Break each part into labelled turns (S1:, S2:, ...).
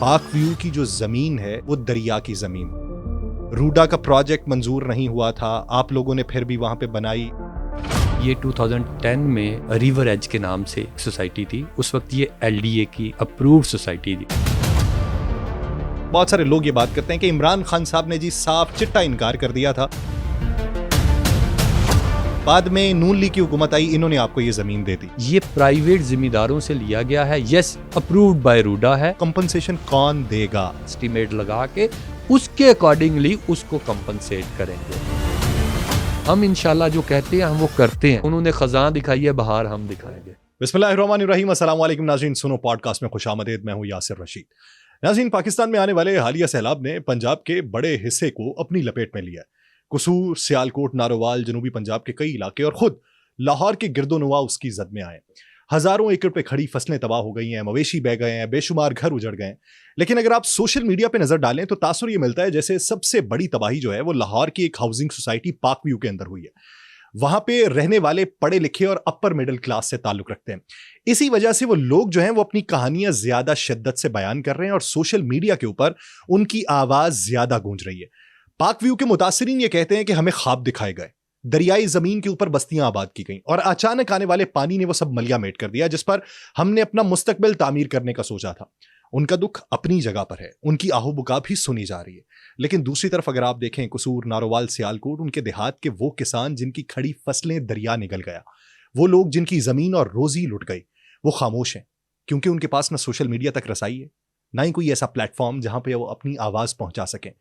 S1: पाक व्यू की जो जमीन है वो दरिया की जमीन। रूडा का प्रोजेक्ट मंजूर नहीं हुआ था, आप लोगों ने फिर भी वहां पे बनाई।
S2: ये 2010 में रिवर एज के नाम से एक सोसाइटी थी। उस वक्त ये LDA की अप्रूव्ड सोसाइटी थी।
S1: बहुत सारे लोग ये बात करते हैं कि इमरान खान साहब ने जी साफ चिट्टा इनकार कर दिया था, बाद में नून लीग की हुकूमत आई, इन्होंने आपको ये जमीन दे दी।
S2: ये प्राइवेट जिम्मेदारों से लिया गया है, यस अप्रूव्ड बाय रूडा है।
S1: कंपनसेशन कौन देगा?
S2: एस्टीमेट लगा के उसके अकॉर्डिंगली उसको कंपनसेट करेंगे। हम इंशाल्लाह जो कहते हैं हम वो करते हैं। उन्होंने खजां दिखाई है, बहार हम दिखाएंगे।
S1: बिस्मिल्लाहिर्रहमानिर्रहीम, अस्सलाम वालेकुम नाज़रीन, सुनो पॉडकास्ट में खुशामदीद। मैं हूं यासिर रशीद। नाज़रीन, पाकिस्तान में आने वाले हालिया सैलाब ने पंजाब के बड़े हिस्से को अपनी लपेट में लिया। कसूर, सियालकोट, नारोवाल, जनूबी पंजाब के कई इलाके और खुद लाहौर के गिरदोनुमा उसकी जद में आए। हजारों एकड़ पे खड़ी फसलें तबाह हो गई हैं, मवेशी बह गए हैं, बेशुमार घर उजड़ गए हैं। लेकिन अगर आप सोशल मीडिया पे नजर डालें तो तासुर ये मिलता है जैसे सबसे बड़ी तबाही जो है वो लाहौर की एक हाउसिंग सोसाइटी पाक व्यू के अंदर हुई है। वहां पे रहने वाले पढ़े लिखे और अपर मिडिल क्लास से ताल्लुक रखते हैं। इसी वजह से वो लोग जो हैं वो अपनी कहानियां ज्यादा शिद्दत से बयान कर रहे हैं और सोशल मीडिया के ऊपर उनकी आवाज ज्यादा गूंज रही है। पाक व्यू के मुतासिरीन ये कहते हैं कि हमें ख्वाब दिखाए गए, दरियाई जमीन के ऊपर बस्तियां आबाद की गई और अचानक आने वाले पानी ने वो सब मलियामेट कर दिया जिस पर हमने अपना मुस्तकबिल तामीर करने का सोचा था। उनका दुख अपनी जगह पर है, उनकी आहोबुका भी सुनी जा रही है। लेकिन दूसरी तरफ अगर आप देखें कसूर, नारोवाल, सियालकोट, उनके देहात के वो किसान जिनकी खड़ी फसलें दरिया निगल गया, वो लोग जिनकी जमीन और रोजी लुट गई, वो खामोश हैं क्योंकि उनके पास ना सोशल मीडिया तक रसाई है, ना ही कोई ऐसा प्लेटफॉर्म जहां पे वो अपनी आवाज पहुंचा सकें।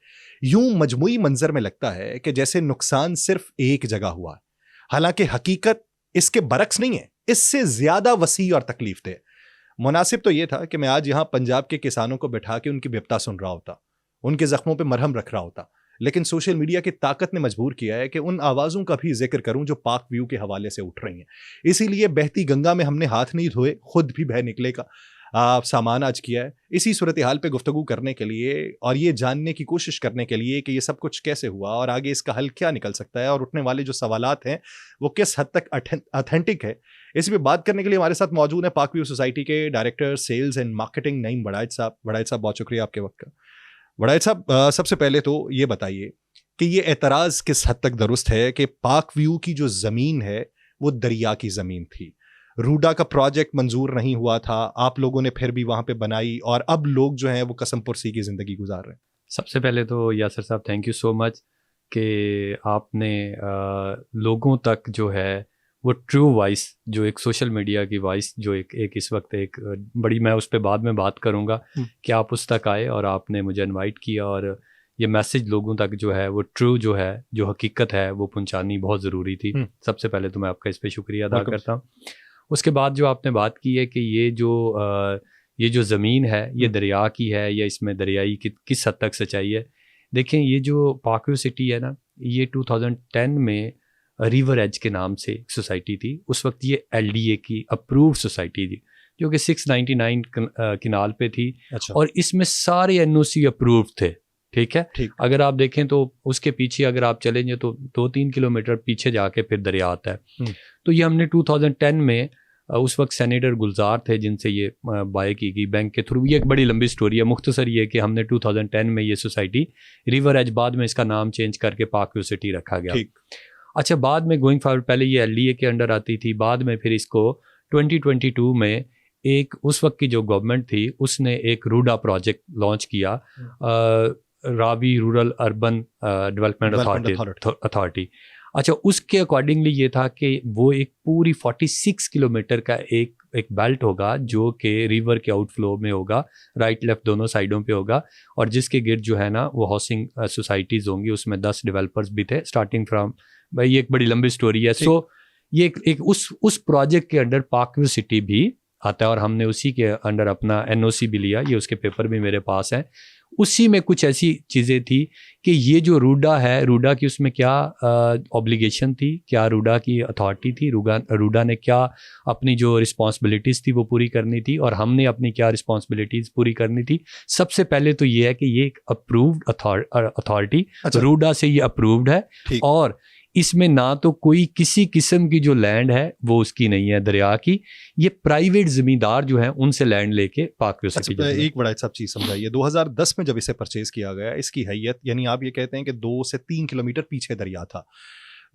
S1: यूं मजमुई मंजर में लगता है कि जैसे नुकसान सिर्फ एक जगह हुआ है, हालांकि हकीकत इसके बरक्स नहीं है, इससे ज्यादा वसी और तकलीफ दे। मुनासिब तो यह था कि मैं आज यहां पंजाब के किसानों को बैठा के उनकी विपता सुन रहा होता, उनके जख्मों पे मरहम रख रहा होता, लेकिन सोशल मीडिया की ताकत ने मजबूर किया है कि उन आवाजों का भी जिक्र करूं जो पाक व्यू के हवाले से उठ रही हैं। इसीलिए बहती गंगा में हमने हाथ नहीं धोए, खुद भी बह निकले का सामान आज किया है। इसी सूरत हाल पे गुफ्तगू करने के लिए और ये जानने की कोशिश करने के लिए कि ये सब कुछ कैसे हुआ और आगे इसका हल क्या निकल सकता है और उठने वाले जो सवालात हैं वो किस हद तक ऑथेंटिक है, इस पे बात करने के लिए हमारे साथ मौजूद है पाक व्यू सोसाइटी के director sales and marketing Naeem Baraich साहब। बड़ाइच साहब, बहुत शुक्रिया आपके वक्त का। बड़ाइच साहब, सबसे पहले तो ये बताइए कि ये एतराज़ किस हद तक दुरुस्त है कि पाक व्यू की जो ज़मीन है वो दरिया की ज़मीन थी, रूडा का प्रोजेक्ट मंजूर नहीं हुआ था, आप लोगों ने फिर भी वहां पे बनाई और अब लोग जो हैं वो कसम पुरसी की जिंदगी गुजार रहे हैं।
S2: सबसे पहले तो यासर साहब थैंक यू सो मच कि आपने लोगों तक जो है वो ट्रू वॉइस, जो एक सोशल मीडिया की वॉइस जो एक इस वक्त एक बड़ी, मैं उस पर बाद में बात करूँगा कि आप उस तक आए और आपने मुझे इनवाइट किया और ये मैसेज लोगों तक जो है वो ट्रू जो है, जो हकीकत है वो पहुँचानी बहुत ज़रूरी थी। सबसे पहले तो मैं आपका इस पर शुक्रिया अदा करता हूँ। उसके बाद जो आपने बात की है कि ये जो ज़मीन है ये दरिया की है या इसमें दरियाई किस हद तक सच्चाई है। देखें, ये जो पाक व्यू सिटी है ना, ये 2010 में रिवर एज के नाम से एक सोसाइटी थी। उस वक्त ये LDA की अप्रूव्ड सोसाइटी थी जो कि 699 किनाल पे थी।
S1: अच्छा। और
S2: और इसमें सारे NOC अप्रूव्ड थे। ठीक है, ठीक। अगर आप देखें तो उसके पीछे अगर आप चलेंगे तो 2-3 किलोमीटर पीछे जाके फिर दरिया आता है। तो ये हमने 2010 में उस वक्त सेनेटर गुलजार थे जिनसे ये बाय की गई बैंक के थ्रू। ये एक बड़ी लंबी स्टोरी है, मुख्तसर ये कि हमने 2010 में ये सोसाइटी रिवर एज, बाद में इसका नाम चेंज करके पाक व्यू सिटी रखा गया। अच्छा, बाद में गोइंग फॉरवर्ड पहले ये LDA के अंडर आती थी, बाद में फिर इसको 2022 में एक उस वक्त की जो गवर्नमेंट थी उसने एक रूडा प्रोजेक्ट लॉन्च किया, Ravi rural urban development authority. अच्छा, उसके अकॉर्डिंगली ये था कि वो एक पूरी 46 किलोमीटर का एक बेल्ट होगा जो कि रिवर के आउटफ्लो में होगा, राइट लेफ्ट दोनों साइडों पे होगा, और जिसके गिर्द जो है ना वो हाउसिंग सोसाइटीज़ होंगी। उसमें 10 डेवलपर्स भी थे स्टार्टिंग फ्राम, भाई ये एक बड़ी लंबी स्टोरी है। सो ये एक उस प्रोजेक्ट के अंडर पाक व्यू सिटी भी आता है और हमने उसी के अंडर अपना NOC भी लिया, ये उसके पेपर भी मेरे पास हैं। उसी में कुछ ऐसी चीज़ें थी कि ये जो रूडा है, रूडा की उसमें क्या ऑब्लिगेशन थी, क्या रूडा की अथॉरिटी थी, रूडा ने क्या अपनी जो रिस्पॉन्सिबिलिटीज़ थी वो पूरी करनी थी और हमने अपनी क्या रिस्पॉन्सिबिलिटीज़ पूरी करनी थी। सबसे पहले तो ये है कि ये एक अप्रूव्ड अथॉरिटी, रूडा से ये अप्रूव्ड है और इसमें ना तो कोई किसी किस्म की जो लैंड है वो उसकी नहीं है दरिया की, ये प्राइवेट जमींदार जो है उनसे लैंड लेके पाकव्यू सिटी।
S1: अच्छा, एक बड़ा सब चीज समझाइए, 2010 में जब इसे परचेज किया गया, इसकी हैयत यानी आप ये कहते हैं कि 2 से 3 किलोमीटर पीछे दरिया था,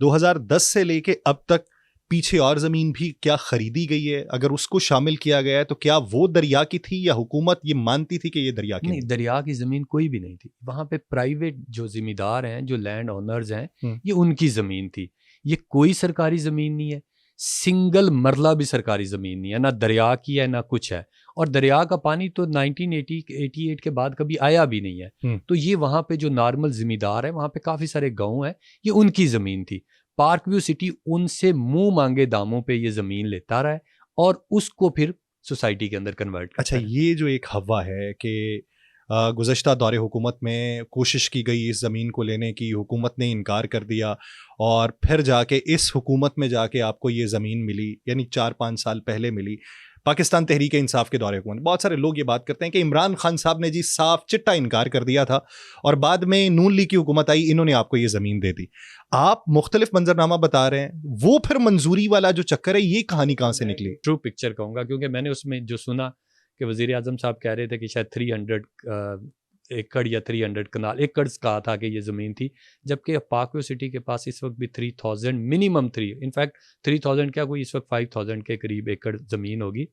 S1: 2010 से लेके अब तक पीछे और जमीन भी क्या खरीदी गई है? अगर उसको शामिल किया गया है तो क्या वो दरिया की थी या हुकूमत ये मानती थी कि ये दरिया की
S2: नहीं? दरिया की जमीन कोई भी नहीं थी वहां पे, प्राइवेट जो जिम्मेदार हैं, जो लैंड ओनर्स हैं, ये उनकी जमीन थी। ये कोई सरकारी जमीन नहीं है, सिंगल मरला भी सरकारी जमीन नहीं है, ना दरिया की है ना कुछ है। और दरिया का पानी तो 1988 के बाद कभी आया भी नहीं है। तो ये वहां पे जो नॉर्मल जिम्मेदार है, वहां पे काफी सारे गांव हैं, ये उनकी जमीन थी। पार्कव्यू सिटी उनसे मुंह मांगे दामों पे ये जमीन लेता रहा है और उसको फिर सोसाइटी के अंदर कन्वर्ट करता
S1: अच्छा, ये जो एक हवा है कि गुज़श्ता दौरे हुकूमत में कोशिश की गई इस ज़मीन को लेने की, हुकूमत ने इनकार कर दिया और फिर जाके इस हुकूमत में जाके आपको ये ज़मीन मिली, यानी 4-5 साल पहले मिली। पाकिस्तान तहरीक इंसाफ के दौरे हुकूमत, बहुत सारे लोग ये बात करते हैं कि इमरान खान साहब ने जी साफ चिट्टा इनकार कर दिया था और बाद में नून लीग की हुकूमत आई, इन्होंने आपको ये ज़मीन दे दी। आप मुख्तलिफ मंजरनामा बता रहे हैं, वो फिर मंजूरी वाला जो चक्कर है, ये कहानी कहाँ से निकली?
S2: ट्रू पिक्चर कहूँगा, क्योंकि मैंने उसमें जो सुना कि वज़ीर आज़म साहब कह रहे थे कि शायद 300 एकड़ या 300 कनाल एकड़ कहा था कि ये ज़मीन थी, जबकि पाकव्यू सिटी के पास इस वक्त भी 3000 मिनिमम 3, इनफैक्ट 3000 क्या, कोई इस वक्त 5000 के करीब एकड़ ज़मीन होगी।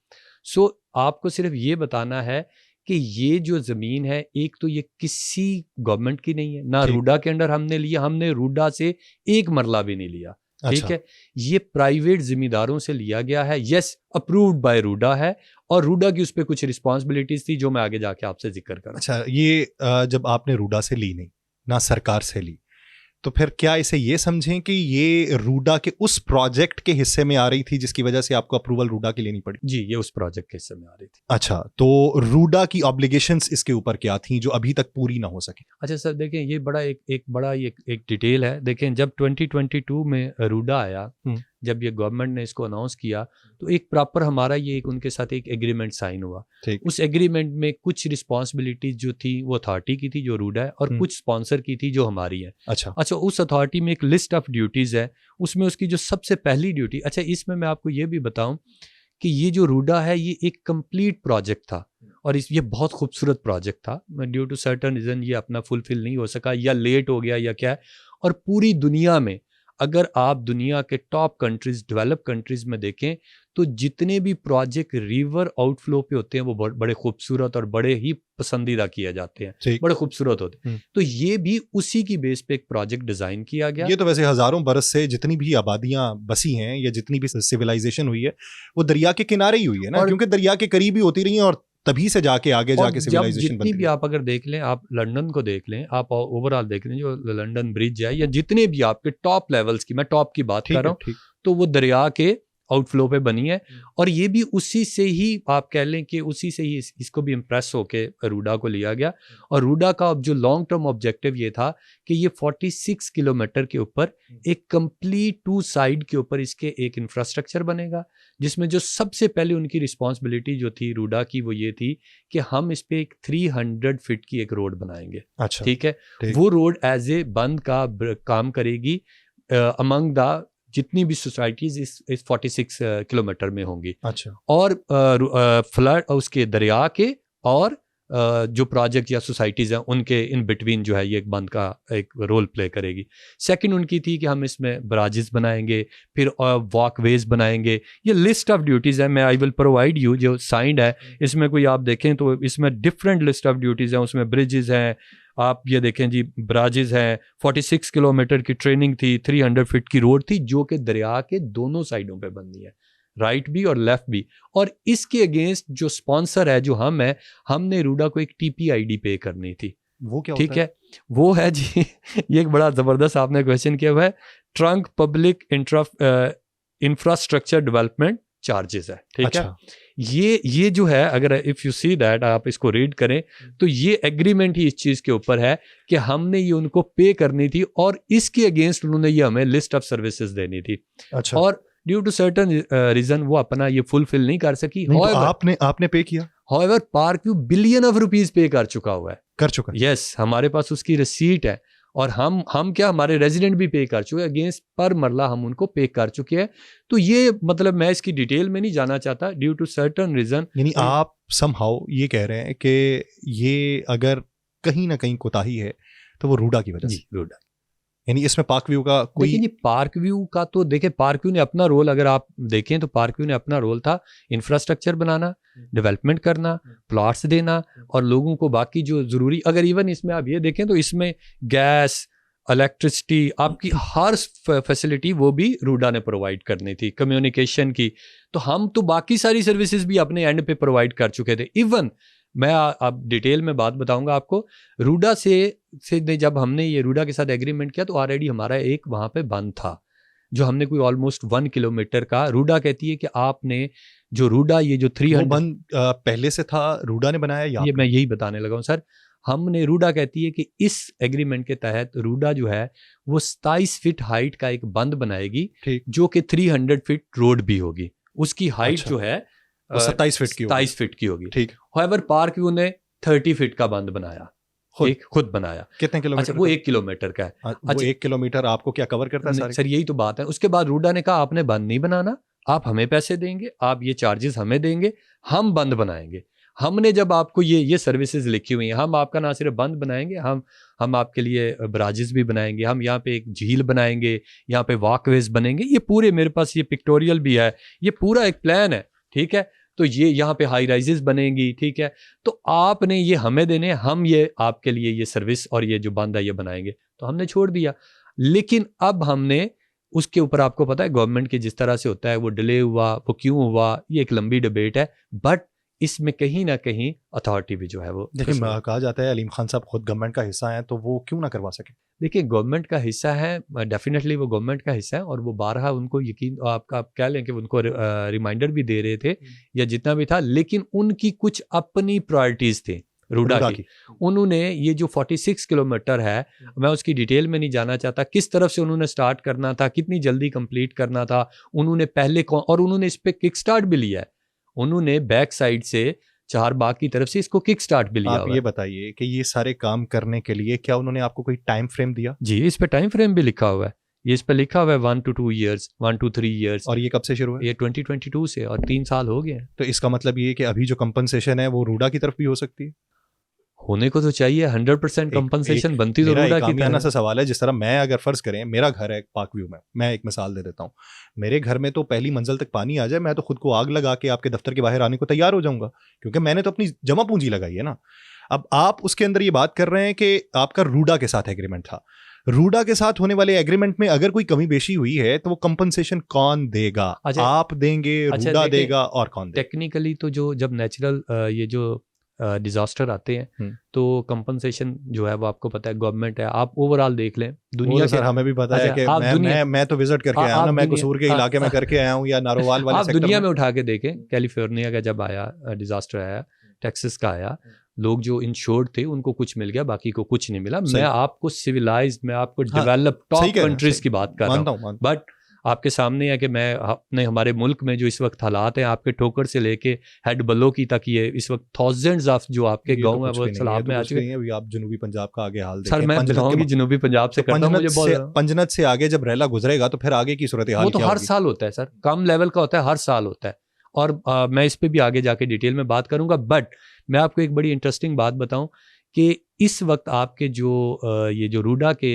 S2: सो आपको सिर्फ ये बताना है कि ये जो ज़मीन है, एक तो ये किसी गवर्नमेंट की नहीं है, ना रूडा के अंडर हमने लिया, हमने रूडा से एक मरला भी नहीं लिया। ठीक है, ये प्राइवेट जिम्मेदारों से लिया गया है, यस अप्रूव्ड बाय रूडा है, और रूडा की उस पर कुछ रिस्पॉन्सिबिलिटीज थी जो मैं आगे जाके आपसे जिक्र करूं।
S1: अच्छा, ये जब आपने रूडा से ली नहीं, ना सरकार से ली, तो फिर क्या इसे ये समझें कि ये रूडा के उस प्रोजेक्ट के हिस्से में आ रही थी जिसकी वजह से आपको अप्रूवल रूडा की लेनी पड़ी?
S2: जी, ये उस प्रोजेक्ट के हिस्से में आ रही थी।
S1: अच्छा, तो रूडा की ऑब्लिगेशंस इसके ऊपर क्या थी जो अभी तक पूरी ना हो सके?
S2: अच्छा सर, देखें ये बड़ा एक डिटेल है। देखें, जब 2022 में रूडा आया, जब ये गवर्नमेंट ने इसको अनाउंस किया, तो एक प्रॉपर हमारा ये एक उनके साथ एक एग्रीमेंट साइन हुआ। उस एग्रीमेंट में कुछ रिस्पॉन्सिबिलिटीज जो थी वो अथॉरिटी की थी जो रूडा है, और कुछ स्पॉन्सर की थी जो हमारी है। अच्छा, उस अथॉरिटी में एक लिस्ट ऑफ ड्यूटीज है, उसमें उसकी जो सबसे पहली ड्यूटी, अच्छा इसमें मैं आपको ये भी बताऊं कि ये जो रूडा है ये एक कंप्लीट प्रोजेक्ट था, और ये बहुत खूबसूरत प्रोजेक्ट था। ड्यू टू सर्टन रीज़न ये अपना फुलफिल नहीं हो सका, या लेट हो गया या क्या है। और पूरी दुनिया में अगर आप दुनिया के टॉप कंट्रीज, डेवलप कंट्रीज में देखें, तो जितने भी प्रोजेक्ट रिवर आउटफ्लो पे होते हैं वो बड़े खूबसूरत और बड़े ही पसंदीदा किए जाते हैं, बड़े खूबसूरत होते हैं। तो ये भी उसी की बेस पे एक प्रोजेक्ट डिजाइन किया गया।
S1: ये तो वैसे हजारों बरस से जितनी भी आबादियां बसी हैं या जितनी भी सिविलाइजेशन हुई है वो दरिया के किनारे ही हुई है ना, क्योंकि दरिया के करीब ही होती रही है और तभी से जाके आगे जाके सिविलाइजेशन
S2: जितनी भी आप अगर देख लें, आप लंदन को देख लें, आप ओवरऑल देख लें, जो लंदन ब्रिज है या जितने भी आपके टॉप लेवल्स की, मैं टॉप की बात कर रहा हूँ, तो वो दरिया के आउटफ्लो पे बनी है। और ये भी उसी से ही आप कह लें कि उसी से ही इसको भी इम्प्रेस होके रूडा को लिया गया। और रूडा का जो लॉन्ग टर्म ऑब्जेक्टिव ये था कि ये 46 किलोमीटर के ऊपर एक कंप्लीट 2 साइड के ऊपर इसके एक इंफ्रास्ट्रक्चर बनेगा, जिसमें जो सबसे पहले उनकी रिस्पॉन्सिबिलिटी जो थी रूडा की वो ये थी कि हम इस पे एक 300 फीट की एक रोड बनाएंगे।
S1: अच्छा,
S2: ठीक है, वो रोड एज ए बंद का काम करेगी अमंग द जितनी भी सोसाइटीज इस 46 किलोमीटर में होंगी।
S1: अच्छा,
S2: और फ्लड उसके दरिया के और जो प्रोजेक्ट या सोसाइटीज़ हैं उनके इन बिटवीन जो है ये एक बंद का एक रोल प्ले करेगी। सेकंड उनकी थी कि हम इसमें ब्राजेस बनाएंगे, फिर वॉकवेज बनाएंगे। ये लिस्ट ऑफ ड्यूटीज़ है, मैं आई विल प्रोवाइड यू, जो साइंड है इसमें कोई आप देखें तो इसमें डिफरेंट लिस्ट ऑफ ड्यूटीज़ हैं। उसमें ब्रिजेस हैं, आप ये देखें जी, ब्राजेस हैं, 46 किलोमीटर की ट्रेनिंग थी, 300 फीट की रोड थी जो कि दरिया के दोनों साइडों पे बननी है, राइट भी और लेफ्ट भी। और इसके अगेंस्ट जो स्पॉन्सर है, जो हम है, हमने रूडा को एक TPID पे करनी थी।
S1: वो क्या
S2: ठीक है, वो है जी ये एक बड़ा जबरदस्त आपने क्वेश्चन किया हुआ है, trunk public infrastructure development charges है। ठीक है, ये जो है, अगर इफ यू सी दैट, आप इसको रीड करें तो ये एग्रीमेंट ही इस चीज के ऊपर है कि हमने ये उनको पे करनी थी और इसके अगेंस्ट उन्होंने ये हमें लिस्ट ऑफ सर्विसेज देनी थी। अच्छा, और ड्यू टू सर्टन रीजन वो अपना ये फुलफिल नहीं कर सकी।
S1: नहीं, तो आपने पे किया।
S2: हाउएवर पार्कव्यू बिलियन ऑफ रुपीज पे कर चुका हुआ है,
S1: कर चुका।
S2: यस, हमारे पास उसकी रिसीट है। और हम क्या, हमारे रेजिडेंट भी पे कर चुके हैं, अगेंस्ट पर मरला हम उनको पे कर चुके हैं। तो ये मतलब मैं इसकी डिटेल में नहीं जाना चाहता, ड्यू टू सर्टेन रीजन।
S1: यानी आप समहाउ ये कह रहे हैं कि ये अगर कहीं ना कहीं कोताही है तो वो रूडा की वजह से।
S2: रूडा,
S1: यानी इसमें पार्क व्यू का कोई,
S2: देखिए पार्क व्यू का तो देखिए, पार्क व्यू ने अपना रोल, अगर आप देखें तो पार्क व्यू ने अपना रोल था इंफ्रास्ट्रक्चर बनाना, डेवलपमेंट करना, प्लॉट्स देना, और लोगों को बाकी जो जरूरी, अगर इवन इसमें आप ये देखें तो इसमें गैस, इलेक्ट्रिसिटी, आपकी हर फैसिलिटी वो भी रूडा ने प्रोवाइड करनी थी, कम्युनिकेशन की। तो हम तो बाकी सारी सर्विसेज भी अपने एंड पे प्रोवाइड कर चुके थे। इवन मैं अब डिटेल में बात बताऊंगा आपको, रूडा से जब हमने ये रूडा के साथ एग्रीमेंट किया तो ऑलरेडी हमारा एक वहाँ पे बंद था, जो हमने कोई ऑलमोस्ट 1 किलोमीटर का, रूडा कहती है कि आपने जो रूडा, ये जो 300
S1: बंद पहले से था, रूडा ने बनाया या
S2: ये मैं यही बताने लगा हूँ सर। हमने, रूडा कहती है कि इस एग्रीमेंट के तहत रूडा जो है वो 27 फीट हाइट का एक बंद बनाएगी, जो कि 300 फीट रोड भी होगी, उसकी हाइट जो है
S1: 27 फीट की,
S2: 27 फीट की होगी।
S1: ठीक।
S2: हाउएवर पार्क व्यू ने 30 फीट का बंद बनाया, खुद बनाया।
S1: कितने किलोमीटर?
S2: अच्छा, वो 1 किलोमीटर का है।
S1: वो 1 किलोमीटर आपको क्या कवर करता है
S2: सर? यही तो बात है। उसके बाद रूडा ने कहा आपने बंद नहीं बनाना, आप हमें पैसे देंगे, आप ये चार्जेस हमें देंगे, हम बंद बनाएंगे। हमने जब आपको ये सर्विसेज लिखी हुई हैं, हम आपका ना सिर्फ बंद बनाएंगे, हम आपके लिए ब्राजेस भी बनाएंगे, हम यहाँ पे एक झील बनाएंगे, यहाँ पे वॉकवेज बनेंगे, ये पूरे मेरे पास ये पिक्टोरियल भी है, ये पूरा एक प्लान है, ठीक है। तो ये यहाँ पे हाई राइजेस बनेंगी, ठीक है। तो आपने ये हमें देने, हम ये आपके लिए ये सर्विस और ये जो बंद है ये बनाएंगे। तो हमने छोड़ दिया। लेकिन अब हमने उसके ऊपर, आपको पता है गवर्नमेंट के जिस तरह से होता है, वो डिले हुआ, वो क्यों हुआ, ये एक लंबी डिबेट है, बट इसमें कहीं ना कहीं अथॉरिटी भी जो है वो,
S1: देखिए कहा जाता है अलीम खान साहब खुद गवर्नमेंट का हिस्सा है, तो वो क्यों ना करवा सके?
S2: देखिए गवर्नमेंट का हिस्सा है, डेफिनेटली वो गवर्नमेंट का हिस्सा है, और वो बारहा उनको यकीन, आप कह लें कि उनको रिमाइंडर भी दे रहे थे या जितना भी था, लेकिन उनकी कुछ अपनी प्रायोरिटीज थी रूडा की। उन्होंने ये जो 46 किलोमीटर है, मैं उसकी डिटेल में नहीं जाना चाहता, किस तरफ से उन्होंने स्टार्ट करना था, कितनी जल्दी कंप्लीट करना था, उन्होंने पहले और उन्होंने इस पे किक स्टार्ट भी लिया है, उन्होंने बैक साइड से चारबाग की तरफ से इसको किक स्टार्ट भी लिया।
S1: आप ये बताइए कि ये सारे काम करने के लिए क्या उन्होंने आपको कोई टाइम फ्रेम दिया?
S2: जी, इस पे टाइम फ्रेम भी लिखा हुआ है, ये इस पे लिखा हुआ है 1 to 2 years, 1 to 3 years।
S1: और ये कब से शुरू है?
S2: ये 2022 से, और 3 साल हो गए हैं।
S1: तो इसका मतलब ये कि अभी जो कंपनसेशन है वो रूडा की तरफ भी हो सकती है?
S2: होने को तो चाहिए, 100% कंपनसेशन बनती तो रूडा की
S1: तरह। सा सवाल है, जिस तरह मैं अगर फर्ज करें मेरा घर है पार्क व्यू में, मैं एक मिसाल दे देता हूँ, मेरे घर में तो पहली मंजिल तक पानी आ जाए, मैं तो खुद को आग लगा के आपके दफ्तर के बाहर आने को तैयार हो जाऊंगा, क्योंकि मैंने तो अपनी जमा पूंजी लगाई है ना। अब आप उसके अंदर ये बात कर रहे हैं कि आपका रूडा के साथ एग्रीमेंट था, रूडा के साथ होने वाले एग्रीमेंट में अगर कोई कमी बेशी हुई है तो वो कंपनसेशन कौन देगा? आप देंगे, रूडा देगा, और कौन देगा?
S2: टेक्निकली तो जो जब नेचुरल ये जो डिजास्टर आते हैं तो कंपनसेशन जो है वो आपको पता है गवर्नमेंट है। आप ओवरऑल देख लें दुनिया
S1: के, हमें भी पता है कि मैं तो विजिट करके आया हूं, मैं कसूर के इलाके में करके आया हूं या नारोवाल वाले
S2: सेक्टर में। आप दुनिया में उठा के देखें, कैलिफोर्निया का जब आया डिजास्टर आया, टेक्सास का आया, लोग जो इंश्योर्ड थे उनको कुछ मिल गया, बाकी को कुछ नहीं मिला। मैं आपको सिविलाइज्ड, मैं आपको डेवलप्ड टॉप कंट्रीज की बात कर रहा हूँ, बट आपके सामने है कि मैं अपने हमारे मुल्क में जो इस वक्त हालात हैं, आपके ठोकर से लेके हेड बलो की तक, ये इस वक्त थाउजेंड्स ऑफ जो आपके गांव है वो सैलाब में आ चुके हैं।
S1: अभी आप जनूबी पंजाब का आगे हाल देखें।
S2: सर मैं बताऊंगी जनूबी पंजाब से करता हूं, मुझे बहुत
S1: पंजनत से आगे जब रेला गुजरेगा तो फिर आगे की सूरत हाल
S2: वो तो हर साल होता है सर, कम लेवल का होता है, हर साल होता है। और मैं इस पे भी आगे जाके डिटेल में बात करूंगा, बट मैं आपको एक बड़ी इंटरेस्टिंग बात बताऊं कि इस वक्त आपके जो ये जो रूडा के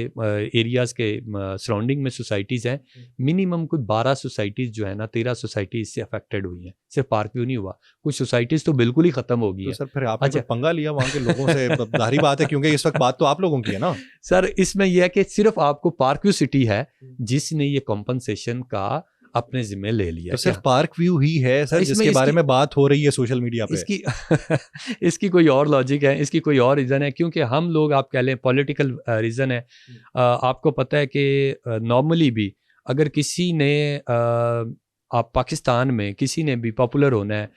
S2: एरियाज़ के सराउंडिंग में सोसाइटीज़ हैं, मिनिमम कोई 12 सोसाइटीज़ जो है ना, 13 सोसाइटीज़ से अफेक्टेड हुई हैं। सिर्फ पार्क व्यू नहीं हुआ, कुछ सोसाइटीज़ तो बिल्कुल ही ख़त्म हो गई है।
S1: तो सर फिर आपने अच्छा पंगा लिया वहाँ के लोगों से? जाहिर बात है, क्योंकि इस वक्त बात तो आप लोगों की है ना।
S2: सर इसमें यह है कि सिर्फ आपको पार्क व्यू सिटी है जिसने ये कॉम्पनसेशन का अपने जिम्मे ले लिया।
S1: तो सिर्फ पार्क व्यू ही है सर जिसके बारे में बात हो रही है सोशल मीडिया पे?
S2: इसकी कोई और लॉजिक है, इसकी कोई और रीज़न है, क्योंकि हम लोग, आप कह लें पॉलिटिकल रीज़न है। आपको पता है कि नॉर्मली भी अगर किसी ने आप पाकिस्तान में किसी ने भी पॉपुलर होना है,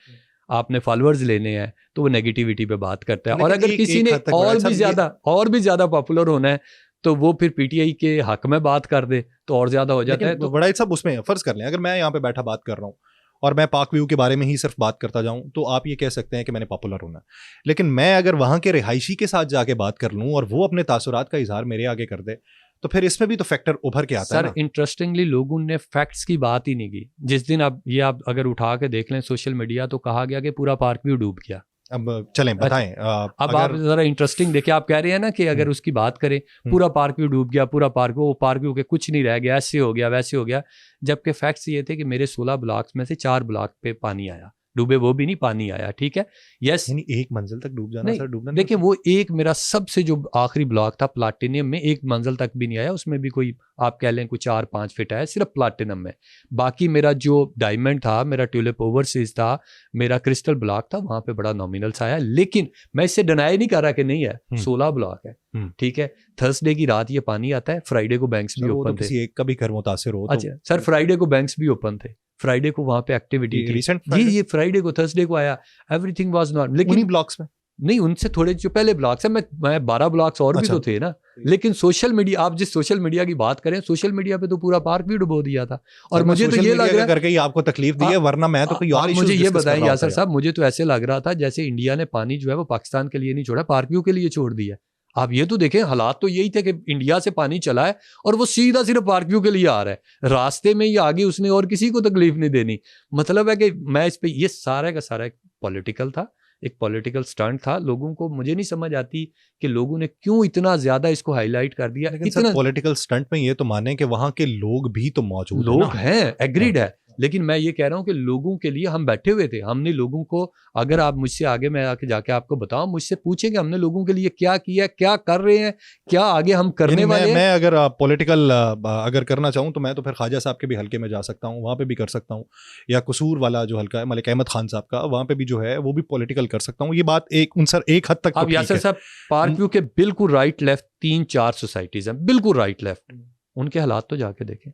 S2: आपने फॉलोअर्स लेने हैं, तो वो नेगेटिविटी पे बात करता है। और अगर किसी ने और भी ज़्यादा पॉपुलर होना है तो वो फिर पीटीआई के हक में बात कर दे तो और ज्यादा हो जाता है।
S1: तो बड़ा सब उसमें फर्ज कर लें, अगर मैं यहाँ पे बैठा बात कर रहा हूँ और मैं पाक व्यू के बारे में ही सिर्फ बात करता जाऊं तो आप ये कह सकते हैं कि मैंने पॉपुलर होना है। लेकिन मैं अगर वहां के रिहायशी के साथ जाके बात कर लूं और वो अपने तासुरात का इजहार मेरे आगे कर दे, तो फिर इसमें भी तो फैक्टर उभर के आता है ना।
S2: सर इंटरेस्टिंगली लोगों ने फैक्ट्स की बात ही नहीं की। जिस दिन आप अगर उठा के देख लें सोशल मीडिया, तो कहा गया कि पूरा पार्क व्यू डूब गया।
S1: अब चलें बताएं।
S2: अब आप जरा इंटरेस्टिंग देखिए, आप कह रहे हैं ना कि अगर उसकी बात करें पूरा पार्क व्यू डूब गया, पूरा पार्क व्यू के कुछ नहीं रह गया, ऐसे हो गया वैसे हो गया, जबकि फैक्ट्स ये थे कि मेरे 16 ब्लॉक्स में से 4 ब्लॉक पे पानी आया, डूबे वो भी नहीं, पानी आया। ठीक है, यस,
S1: एक मंजिल तक डूब जाना सर, डूबना
S2: देखिए वो एक मेरा सबसे जो आखिरी ब्लॉक था प्लाटिनियम में, एक मंजिल तक भी नहीं आया, उसमें भी कोई आप कह लें कोई 4-5 फीट आया सिर्फ प्लाटिनम में। बाकी मेरा जो डायमंड था, मेरा ट्यूलिप ओवरसीज था, मेरा क्रिस्टल ब्लॉक था, वहां पे बड़ा नॉमिनल सा आया। लेकिन मैं इससे डिनाई नहीं कर रहा कि नहीं है, 16 ब्लॉक है। ठीक है, थर्सडे की रात ये पानी आता है, फ्राइडे को बैंक्स भी ओपन थे।
S1: किसी एक का भी घर मुतासिर हो।
S2: अच्छा सर, फ्राइडे को बैंक्स भी ओपन थे, फ्राइडे को वहां पे एक्टिविटी थी जी, ये फ्राइडे को थर्सडे को आया, एवरीथिंग वाज नॉट। लेकिन
S1: ब्लॉक्स में
S2: नहीं, उनसे थोड़े जो पहले ब्लॉक्स है, मैं 12 ब्लॉक्स और भी तो थे ना। लेकिन सोशल मीडिया, आप जिस सोशल मीडिया की बात करें, सोशल मीडिया पे तो पूरा पार्क भी डुबो दिया था। और मुझे तो ये लग रहा है
S1: करके ही आपको तकलीफ दी है, वरना मैं तो कोई और
S2: मुझे ये बताएं यासर साहब, मुझे तो ऐसे लग रहा था जैसे इंडिया ने पानी जो है वो पाकिस्तान के लिए नहीं छोड़ा, पार्क व्यू के लिए छोड़ दिया। आप ये तो देखें, हालात तो यही थे कि इंडिया से पानी चला है और वो सीधा सिर्फ पार्क व्यू के लिए आ रहा है, रास्ते में ही आगे उसने और किसी को तकलीफ नहीं देनी। मतलब है कि मैं इस पे, ये सारा का सारा एक पॉलिटिकल था, एक पॉलिटिकल स्टंट था। लोगों को, मुझे नहीं समझ आती कि लोगों ने क्यों इतना ज्यादा इसको हाईलाइट कर दिया।
S1: इतना पॉलिटिकल स्टंट में ये तो माने कि वहां के लोग भी तो मौजूद
S2: हैं, एग्रीड है। लेकिन मैं ये कह रहा हूं कि लोगों के लिए हम बैठे हुए थे, हमने लोगों को, अगर आप मुझसे आगे, मैं आके जाके आपको बताऊं, मुझसे पूछें कि हमने लोगों के लिए क्या किया, क्या कर रहे हैं, क्या आगे हम करने वाले हैं।
S1: मैं अगर पॉलिटिकल अगर करना चाहूं तो मैं तो फिर ख्वाजा साहब के भी हल्के में जा सकता हूं, वहां पे भी कर सकता हूं, या कसूर वाला जो हल्का है मलिक अहमद खान साहब का, वहां पे भी जो है वो भी पॉलिटिकल कर सकता हूं। ये बात एक हद तक
S2: अब यासर साहब, पार्क व्यू के बिल्कुल राइट लेफ्ट 3-4 सोसाइटीज हैं, बिल्कुल राइट लेफ्ट, उनके हालात तो जाके देखें।